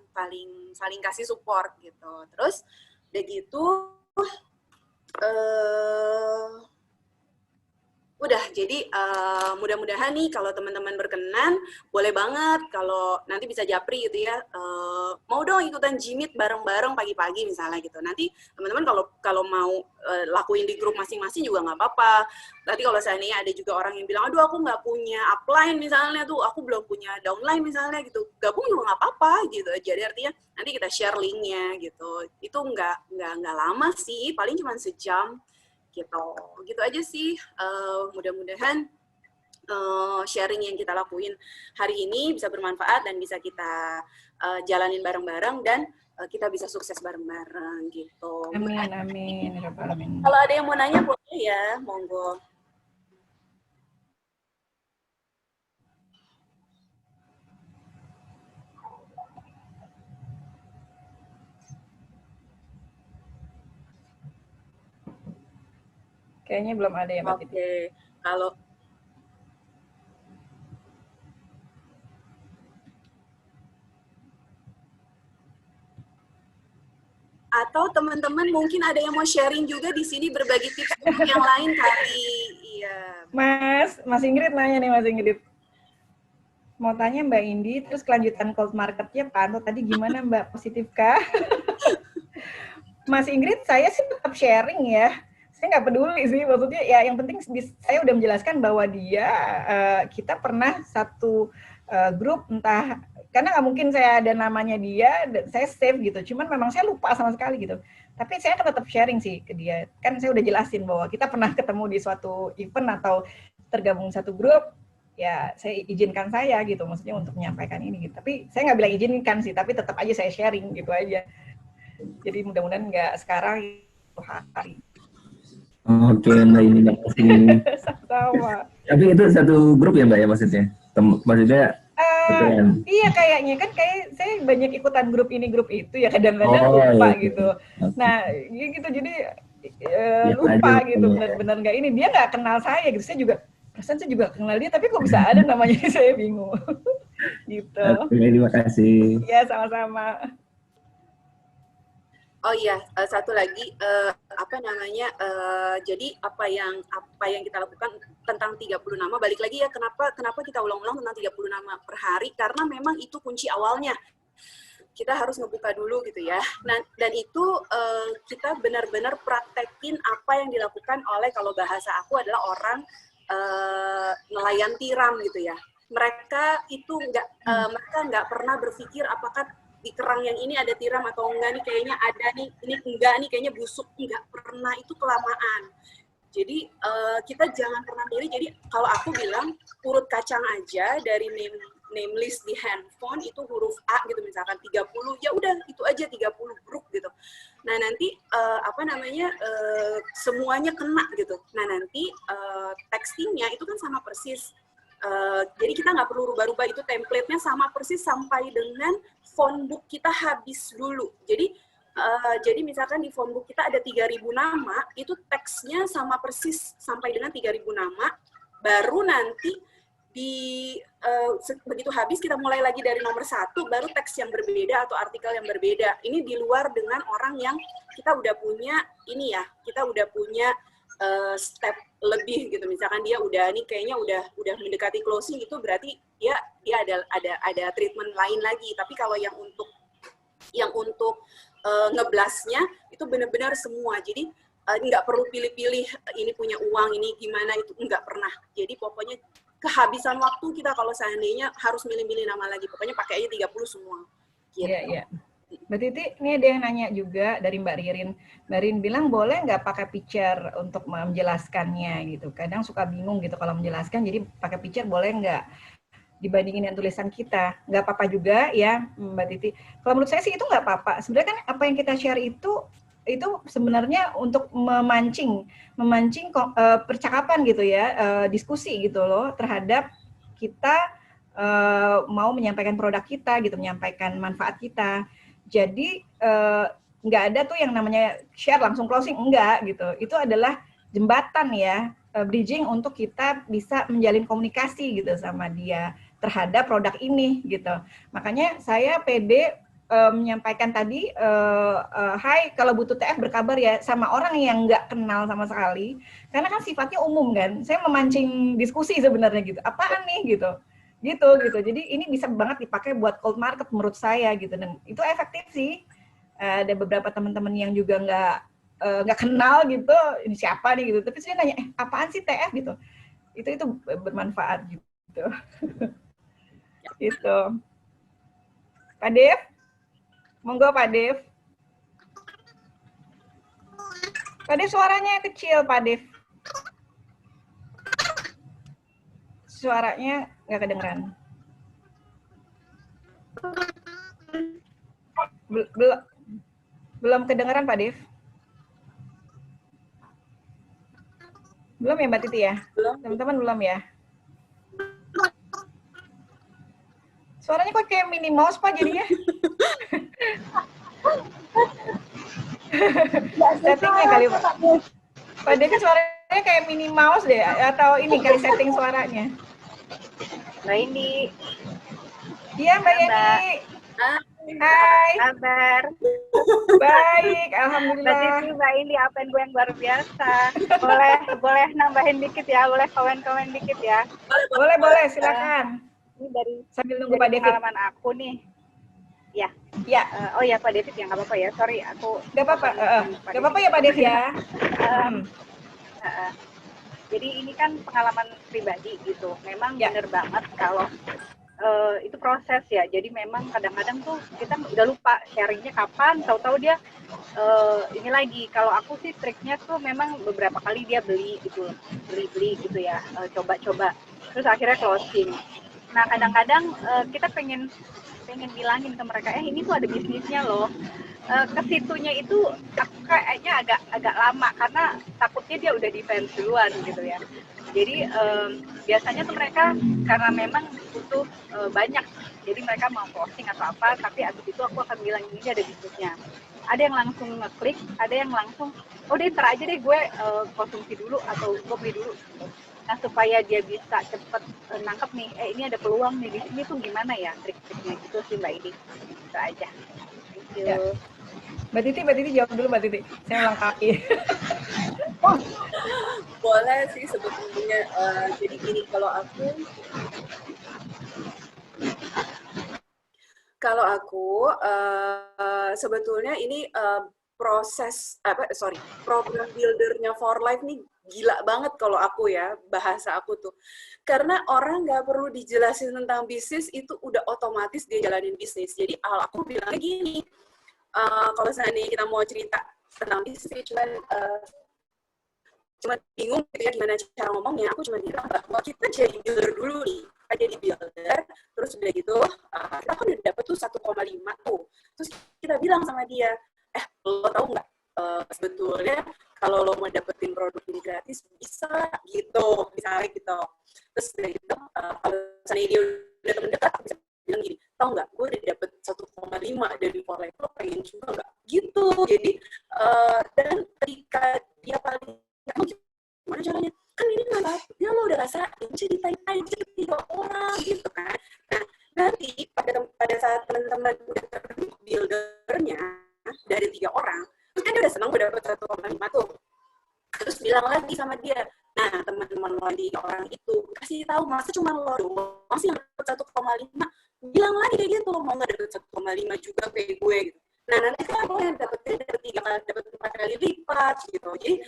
kasih support gitu. Terus udah gitu udah, jadi mudah-mudahan nih kalau teman-teman berkenan, boleh banget kalau nanti bisa japri gitu ya, mau dong ikutan Jimit bareng-bareng pagi-pagi misalnya gitu. Nanti teman-teman kalau mau lakuin di grup masing-masing juga nggak apa-apa. Nanti kalau seandainya ada juga orang yang bilang, aduh aku nggak punya upline misalnya tuh, aku belum punya downline misalnya gitu, gabung juga nggak apa-apa gitu. Jadi artinya nanti kita share linknya gitu. Itu nggak lama sih, paling cuma sejam. Gitu aja sih, mudah-mudahan sharing yang kita lakuin hari ini bisa bermanfaat dan bisa kita jalanin bareng-bareng, dan kita bisa sukses bareng-bareng gitu. Amin, amin. Kalau ada yang mau nanya boleh ya, monggo. Kayaknya belum ada ya, Mbak Titi. Oke, kalau atau teman-teman mungkin ada yang mau sharing juga di sini, berbagi tips yang lain kali. Iya. Mas Ingrid nanya nih, Mas Ingrid. Mau tanya Mbak Indi, terus kelanjutan cold marketnya Pak Anto tadi gimana Mbak, positif kah? Mas Ingrid, saya sih tetap sharing ya. Saya nggak peduli sih, maksudnya ya yang penting saya udah menjelaskan bahwa dia, kita pernah satu grup, entah, karena nggak mungkin saya ada namanya dia, saya save gitu, cuman memang saya lupa sama sekali gitu. Tapi saya akan tetap sharing sih ke dia, kan saya udah jelasin bahwa kita pernah ketemu di suatu event atau tergabung satu grup, ya saya izinkan saya gitu, maksudnya untuk menyampaikan ini gitu. Tapi saya nggak bilang izinkan sih, tapi tetap aja saya sharing gitu aja. Jadi mudah-mudahan nggak sekarang itu hari. Oke, Mbak ini makasih. Sama. Tapi itu satu grup ya Mbak ya maksudnya? Maksudnya iya kayaknya kan kayak saya banyak ikutan grup ini grup itu ya, kadang-kadang lupa iya. gitu. Nah gitu, jadi lupa gitu, benar-benar nggak ini, dia nggak kenal saya gitu, saya juga perasaan saya juga kenal dia, tapi kok bisa ada namanya, saya bingung. Gitu. Oke, terima kasih. Ya sama-sama. Oh iya, satu lagi, jadi apa yang kita lakukan tentang 30 nama, balik lagi ya, kenapa kita ulang-ulang tentang 30 nama per hari, karena memang itu kunci awalnya. Kita harus ngebuka dulu gitu ya. Nah, dan itu kita benar-benar praktekin apa yang dilakukan oleh, kalau bahasa aku adalah orang nelayan tiram gitu ya. Mereka itu mereka nggak pernah berpikir apakah di kerang yang ini ada tiram atau enggak nih, kayaknya ada nih, ini enggak nih, kayaknya busuk, enggak pernah, itu kelamaan. Jadi kita jangan pernah milih. Jadi kalau aku bilang urut kacang aja dari name list di handphone itu huruf A gitu, misalkan 30, ya udah itu aja 30 grup gitu. Nah nanti semuanya kena gitu. Nah nanti textingnya itu kan sama persis. Jadi kita nggak perlu rubah-rubah, itu template-nya sama persis sampai dengan phone book kita habis dulu. Jadi misalkan di phone book kita ada 3.000 nama, itu teksnya sama persis sampai dengan 3.000 nama, baru nanti begitu habis kita mulai lagi dari nomor 1, baru teks yang berbeda atau artikel yang berbeda. Ini di luar dengan orang yang kita udah punya ini ya, kita udah punya step lebih gitu, misalkan dia udah nih kayaknya udah mendekati closing, itu berarti dia ada treatment lain lagi. Tapi kalau yang untuk ngeblasnya itu benar-benar semua, jadi nggak perlu pilih-pilih ini punya uang, ini gimana, itu nggak pernah. Jadi pokoknya kehabisan waktu kita kalau seandainya harus milih-milih nama lagi. Pokoknya pakai aja 30 semua. Gitu. Iya, iya. Mbak Titi, ini ada yang nanya juga dari Mbak Ririn. Mbak Ririn bilang boleh nggak pakai picture untuk menjelaskannya gitu. Kadang suka bingung gitu kalau menjelaskan, jadi pakai picture boleh nggak dibandingin dengan tulisan kita. Nggak apa-apa juga ya Mbak Titi. Kalau menurut saya sih itu nggak apa-apa. Sebenarnya kan apa yang kita share itu sebenarnya untuk memancing percakapan gitu ya, diskusi gitu loh terhadap kita mau menyampaikan produk kita gitu, menyampaikan manfaat kita. Jadi nggak ada tuh yang namanya share langsung closing, enggak gitu. Itu adalah jembatan ya, bridging untuk kita bisa menjalin komunikasi gitu sama dia terhadap produk ini gitu. Makanya saya pede menyampaikan tadi, hai kalau butuh TF berkabar ya, sama orang yang nggak kenal sama sekali, karena kan sifatnya umum kan, saya memancing diskusi sebenarnya gitu, apaan nih gitu. Jadi ini bisa banget dipakai buat cold market menurut saya gitu, dan itu efektif sih. Ada beberapa teman-teman yang juga nggak kenal gitu, ini siapa nih gitu, tapi saya nanya, apaan sih TF gitu, itu bermanfaat gitu. Gitu. Pak Dev, monggo Pak Dev. Pak Dev suaranya kecil Pak Dev. Suaranya nggak kedengeran. Belum kedengeran Pak Dev. Belum ya Mbak Titi ya? Belum. Teman-teman belum ya? Suaranya kok kayak Minnie Mouse Pak jadinya? Settingnya kali Pak. Pak Dev suaranya kayak Minnie Mouse deh, atau ini kali setting suaranya. Mbak Indi. Iya Mbak Yeni. Hai. Kabar. Baik, alhamdulillah. Tadi Mbak Indi apa gue yang luar biasa. Boleh nambahin dikit ya, boleh komen-komen dikit ya. Boleh, silakan. Ini dari Sambil nunggu Pak David. Pengalaman aku nih. Ya. Ya. Oh ya Pak David ya, nggak apa-apa ya. Sorry, aku. Nggak apa-apa. Nggak apa-apa ya Pak David ya. Jadi ini kan pengalaman pribadi gitu. Memang Ya. bener banget kalau itu proses ya. Jadi memang kadang-kadang tuh kita udah lupa sharingnya kapan. Tahu-tahu dia ini lagi. Kalau aku sih triknya tuh memang beberapa kali dia beli gitu gitu ya. Coba-coba. Terus akhirnya closing. Nah kadang-kadang kita pengen bilangin ke mereka, ini tuh ada bisnisnya loh. Kesitunya itu aku kayaknya agak lama karena takutnya dia udah defense duluan gitu ya. Jadi biasanya tuh mereka karena memang butuh banyak, jadi mereka mau closing atau apa, tapi abis itu aku akan bilang ini ada bisnisnya. Ada yang langsung ngeklik, ada yang langsung, oh deh ntar aja deh gue konsumsi dulu atau gue beli dulu. Nah supaya dia bisa cepet nangkep nih, ini ada peluang nih di sini tuh gimana ya trik-triknya gitu sih Mbak Idi. Itu aja. Thank you. Ya. Mbak Titi jawab dulu Mbak Titi. Saya melengkapi. Boleh sih sebetulnya. Jadi gini, kalau aku sebetulnya ini program buildernya For Life nih gila banget kalau aku ya, bahasa aku tuh. Karena orang nggak perlu dijelasin tentang bisnis, itu udah otomatis dia jalanin bisnis. Jadi aku bilangnya gini, kalau seandainya kita mau cerita tentang bisnis, cuma bingung gitu ya gimana cara ngomongnya, aku cuma bilang bahwa kita jadi builder dulu nih. Kita jadi builder, terus udah gitu, kita kan udah dapet tuh 1,5 tuh. Terus kita bilang sama dia, lo tau nggak, sebetulnya kalau lo mau dapetin produk ini gratis, bisa gitu, misalnya gitu. Terus udah gitu, kalau misalnya dia udah temen dekat, aku bisa bilang gini, tau nggak, gue udah dapet 1,5 dari For Life, lo pengen juga nggak? Gitu, jadi, dan ketika dia paling, gimana caranya? Kan ini nggak apa-apa, lo udah rasain, ceritain aja ke 3 orang, gitu kan. Nah, nanti pada saat teman-teman udah terbentuk buildernya, dari 3 orang, terus kan dia udah senang udah dapet 1,5 tuh. Terus bilang lagi sama dia, nah teman-teman lo di orang itu, kasih tahu masa cuma lo doang sih yang dapet 1,5, bilang lagi kayak gitu, lo mau nggak dapet 1,5 juga kayak gue gitu. Nah nanti kan lo yang dapetnya dapet 3 kali, dapet 4 kali lipat gitu. Jadi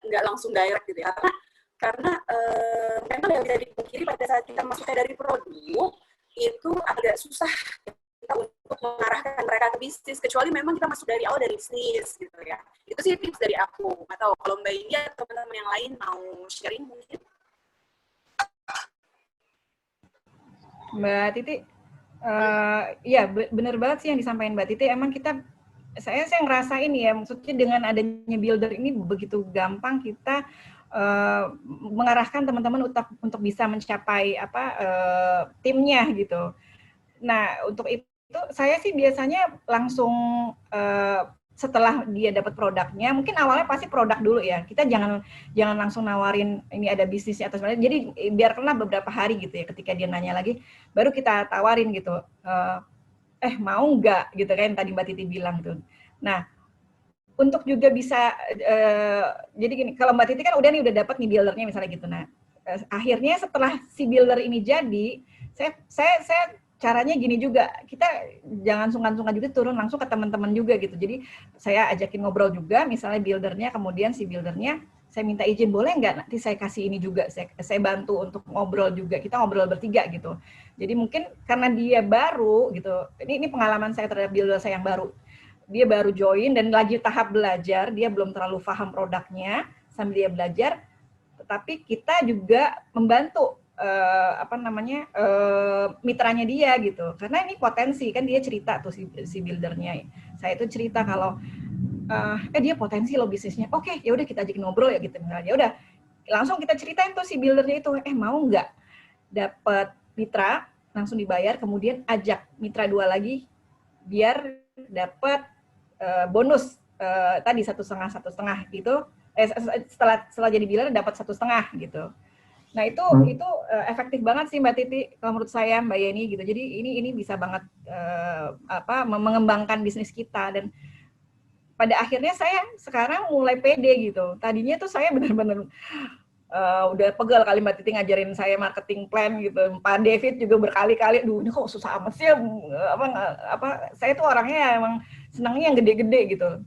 nggak langsung direct gitu ya, karena karena memang yang bisa dipungkiri pada saat kita masuknya dari produk itu agak susah kita untuk mengarahkan mereka ke bisnis, kecuali memang kita masuk dari awal dari bisnis gitu ya. Itu sih tips dari aku. Atau kalau Mbak India atau teman-teman yang lain mau sharing mungkin. Mbak Titi, ya benar banget sih yang disampaikan Mbak Titi. Emang saya ngerasain ya, maksudnya dengan adanya builder ini begitu gampang kita mengarahkan teman-teman untuk bisa mencapai timnya gitu. Nah, untuk itu saya sih biasanya langsung setelah dia dapat produknya, mungkin awalnya pasti produk dulu ya. Kita jangan langsung nawarin ini ada bisnisnya atau sebenarnya. Jadi biarkanlah beberapa hari gitu ya. Ketika dia nanya lagi, baru kita tawarin gitu. Mau nggak gitu kan tadi Mbak Titi bilang tuh. Nah, untuk juga bisa jadi gini, kalau Mbak Titi kan udah dapat nih buildernya misalnya gitu. Nah, akhirnya setelah si builder ini jadi, saya caranya gini juga, kita jangan sungkan-sungkan juga turun langsung ke teman-teman juga gitu. Jadi saya ajakin ngobrol juga, misalnya buildernya, kemudian si buildernya, saya minta izin, boleh nggak nanti saya kasih ini juga, saya bantu untuk ngobrol juga, kita ngobrol bertiga gitu. Jadi mungkin karena dia baru gitu, ini pengalaman saya terhadap builder saya yang baru. Dia baru join dan lagi tahap belajar, dia belum terlalu paham produknya, sambil dia belajar, tetapi kita juga membantu mitranya dia gitu, karena ini potensi kan, dia cerita tuh si buildernya, saya itu cerita kalau dia potensi loh bisnisnya, oke ya udah kita ajakin ngobrol ya gitu, misalnya udah langsung kita ceritain tuh si buildernya itu, mau nggak dapat mitra langsung dibayar, kemudian ajak mitra 2 lagi biar dapat bonus tadi 1,5 gitu, setelah jadi builder dapat 1,5 gitu. Nah itu efektif banget sih Mbak Titi kalau menurut saya, Mbak Yeni gitu. Jadi ini bisa banget mengembangkan bisnis kita, dan pada akhirnya saya sekarang mulai pede gitu. Tadinya tuh saya benar-benar udah pegal kali Mbak Titi ngajarin saya marketing plan gitu. Pak David juga berkali-kali, ini kok susah amat sih, saya tuh orangnya emang senangnya yang gede-gede gitu.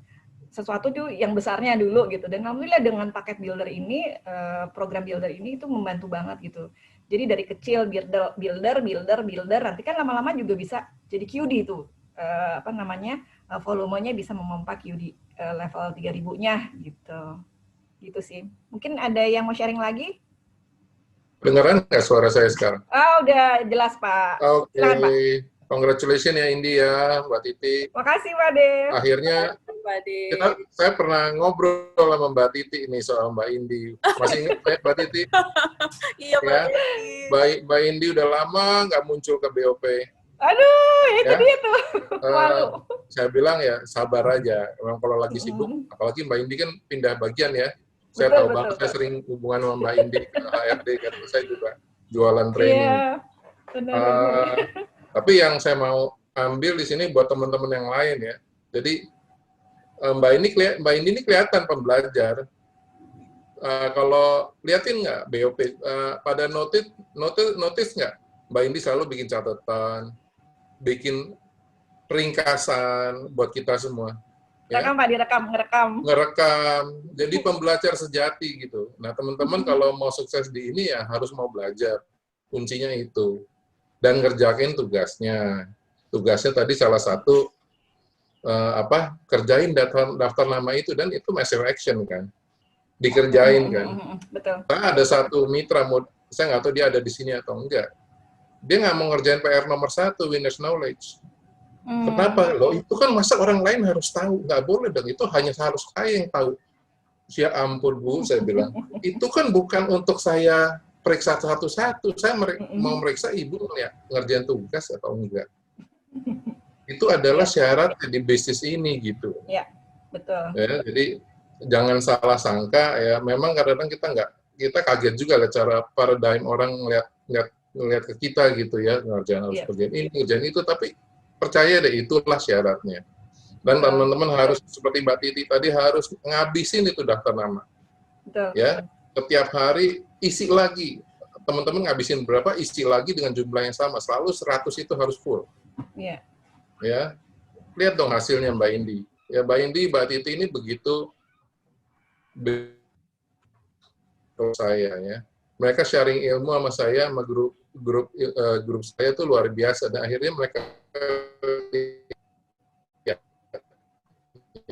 Sesuatu tuh yang besarnya dulu gitu, dan alhamdulillah dengan paket builder ini, program builder ini itu membantu banget gitu. Jadi dari kecil builder, nanti kan lama-lama juga bisa jadi QD tuh, volumenya bisa memompa QD level 3.000-nya gitu sih. Mungkin ada yang mau sharing lagi? Dengeran nggak suara saya sekarang? Udah jelas Pak. Oke. Silakan, Pak. Congratulations ya India, Mbak Titi. Makasih Pak Dev. Akhirnya saya pernah ngobrol sama Mbak Titi ini soal Mbak Indi. Masih ingat Mbak Titi? Iya Pak. Mbak Indi udah lama nggak muncul ke BOP. Aduh, itu dia tuh. Saya bilang ya sabar aja. Memang kalau lagi sibuk, apalagi Mbak Indi kan pindah bagian ya. Saya tahu banget, saya sering hubungan sama Mbak Indi ke HRD, karena saya juga jualan training. Iya, benar. Tapi yang saya mau ambil di sini buat teman-teman yang lain ya. Jadi Mbak Indi ini kelihatan pembelajar. Kalau liatin nggak BOP pada notice nggak, Mbak Indi selalu bikin catatan, bikin ringkasan buat kita semua. Rekam Pak, ngerekam. Jadi pembelajar sejati gitu. Nah teman-teman kalau mau sukses di ini ya harus mau belajar. Kuncinya itu. Dan ngerjain tugasnya. Tugasnya tadi salah satu kerjain daftar nama itu, dan itu massive action kan, dikerjain kan. Betul. Nah, ada satu mitra, saya nggak tahu dia ada di sini atau enggak. Dia nggak mau ngerjain PR nomor 1, winners knowledge. Kenapa? Loh itu kan masa orang lain harus tahu? Nggak boleh dong. Itu hanya harus saya yang tahu. Ya ampun Bu, saya bilang. Itu kan bukan untuk saya periksa satu-satu, saya mau meriksa ibu ya ngerjain tugas atau enggak. Itu adalah syarat di bisnis ini gitu. Iya, betul. Ya, jadi jangan salah sangka ya. Memang kadang-kadang kita kaget juga lah cara paradigm orang ngeliat ke kita gitu ya, ngerjain harus kerjain ini, ngerjain itu, tapi percaya deh itulah syaratnya. Dan teman-teman harus seperti Mbak Titi tadi harus ngabisin itu daftar nama. Betul. Ya. Setiap hari isi lagi, teman-teman ngabisin berapa, isi lagi dengan jumlah yang sama, selalu 100 itu harus full. Iya. Ya, lihat dong hasilnya Mbak Indi. Ya Mbak Indi, Mbak Titi ini begitu kalau saya ya. Mereka sharing ilmu sama saya, sama grup saya tuh luar biasa, dan akhirnya mereka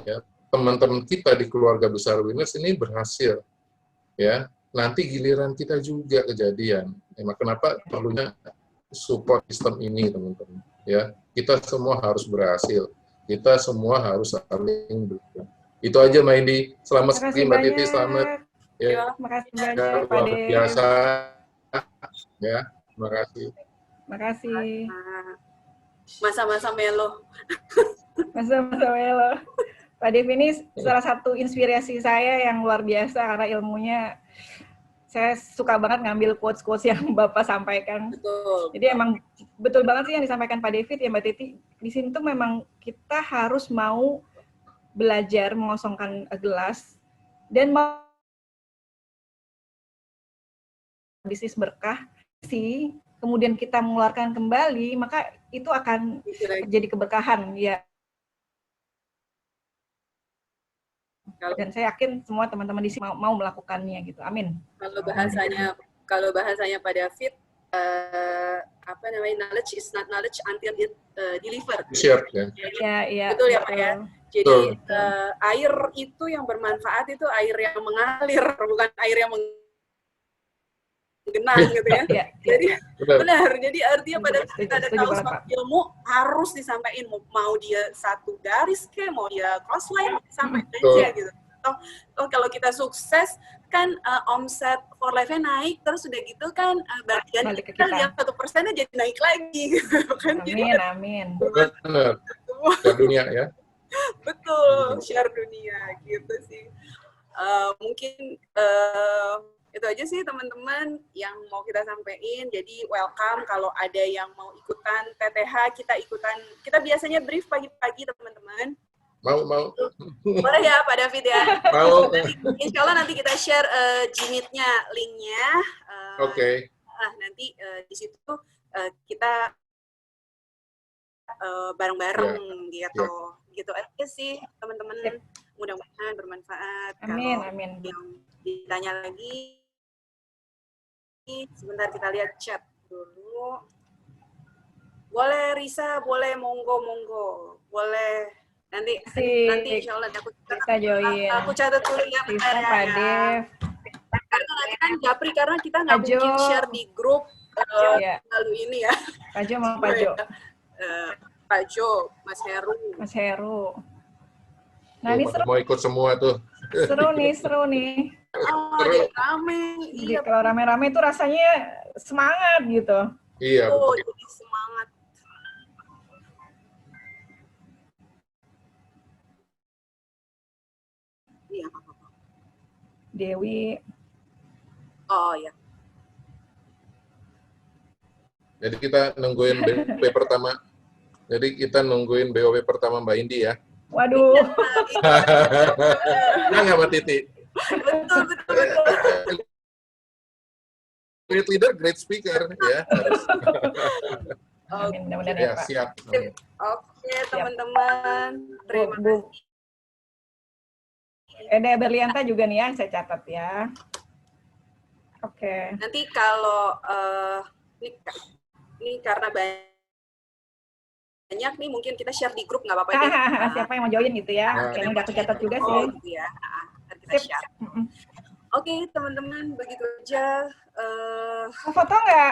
ya, teman-teman kita di keluarga besar Winners ini berhasil ya. Nanti giliran kita juga kejadian. Kenapa perlunya support sistem ini, teman-teman ya. Kita semua harus berhasil, kita semua harus saling bergerak. Itu aja Mbak Indi. Selamat sekali Mbak Titi, selamat ya. Makasih banyak Pak Luar Dev. biasa ya. Terima kasih. Makasih. Masa-masa melo. Masa-masa melo. Pak Dev ini salah satu inspirasi saya yang luar biasa karena ilmunya. Saya suka banget ngambil quotes-quotes yang Bapak sampaikan. Betul. Jadi emang betul banget sih yang disampaikan Pak David ya Mbak Titi. Di sini tuh memang kita harus mau belajar mengosongkan gelas dan mau bisnis berkah sih. Kemudian kita mengeluarkan kembali, maka itu akan jadi keberkahan ya. Dan saya yakin semua teman-teman di sini mau melakukannya gitu. Amin. Kalau bahasanya Pak David, knowledge is not knowledge until it delivered. Share ya. Ya, betul ya Pak ya. Jadi air itu yang bermanfaat itu air yang mengalir, bukan air yang menggenang gitu ya. Jadi benar. Jadi artinya pada kita ada tahu suatu ilmu harus disampaikan, mau dia satu garis ke, mau dia crossline, sampaikan aja gitu. Kalau kita sukses kan omset for life-nya naik, terus udah gitu kan bagian kita yang 1% jadi naik lagi gitu kan. Amin. Benar. Share dunia ya. Betul, share dunia gitu sih. Mungkin itu aja sih teman-teman yang mau kita sampaikan. Jadi welcome kalau ada yang mau ikutan TTH, kita biasanya brief pagi-pagi teman-teman. Mau. Boleh ya Pak David ya? Mau. Insya Allah nanti kita share Gmeet-nya, link-nya. Oke. Nanti di situ kita bareng-bareng gitu. Gitu aja sih teman-teman. Mudah-mudahan bermanfaat. Amin. Yang ditanya lagi, sebentar kita lihat chat dulu. Boleh Risa, boleh monggo. Boleh. Nanti insya Allah aku catat dulu ya. Pak Dev. Karena nanti kan Japri, karena kita nggak mungkin share di grup lalu ini ya. Pak Jo mau Pak Jo. Pak Jo, Mas Heru. Nah ini seru. Mau ikut semua tuh. Seru nih. Jadi rame. Iya. Kalau rame-rame itu rasanya semangat gitu. Iya. Jadi semangat. Iya, apa-apa. Dewi. Oh ya. Jadi kita nungguin BOP pertama. Mbak Indi ya. Waduh. Nggak Mbak Titi. Betul. Great leader, great speaker ya. Amin, mudah-mudahan ya Pak. Siap. Oke teman-teman. Terima kasih. Eda Berlianta juga nih ya, saya catat ya. Oke. Nanti kalau ini karena banyak nih, mungkin kita share di grup nggak apa-apa ya. Siapa yang mau join gitu ya? Oke, ini udah aku catat juga sih. Gitu ya. Kita share. Oke teman-teman, begitu aja. Mau foto nggak?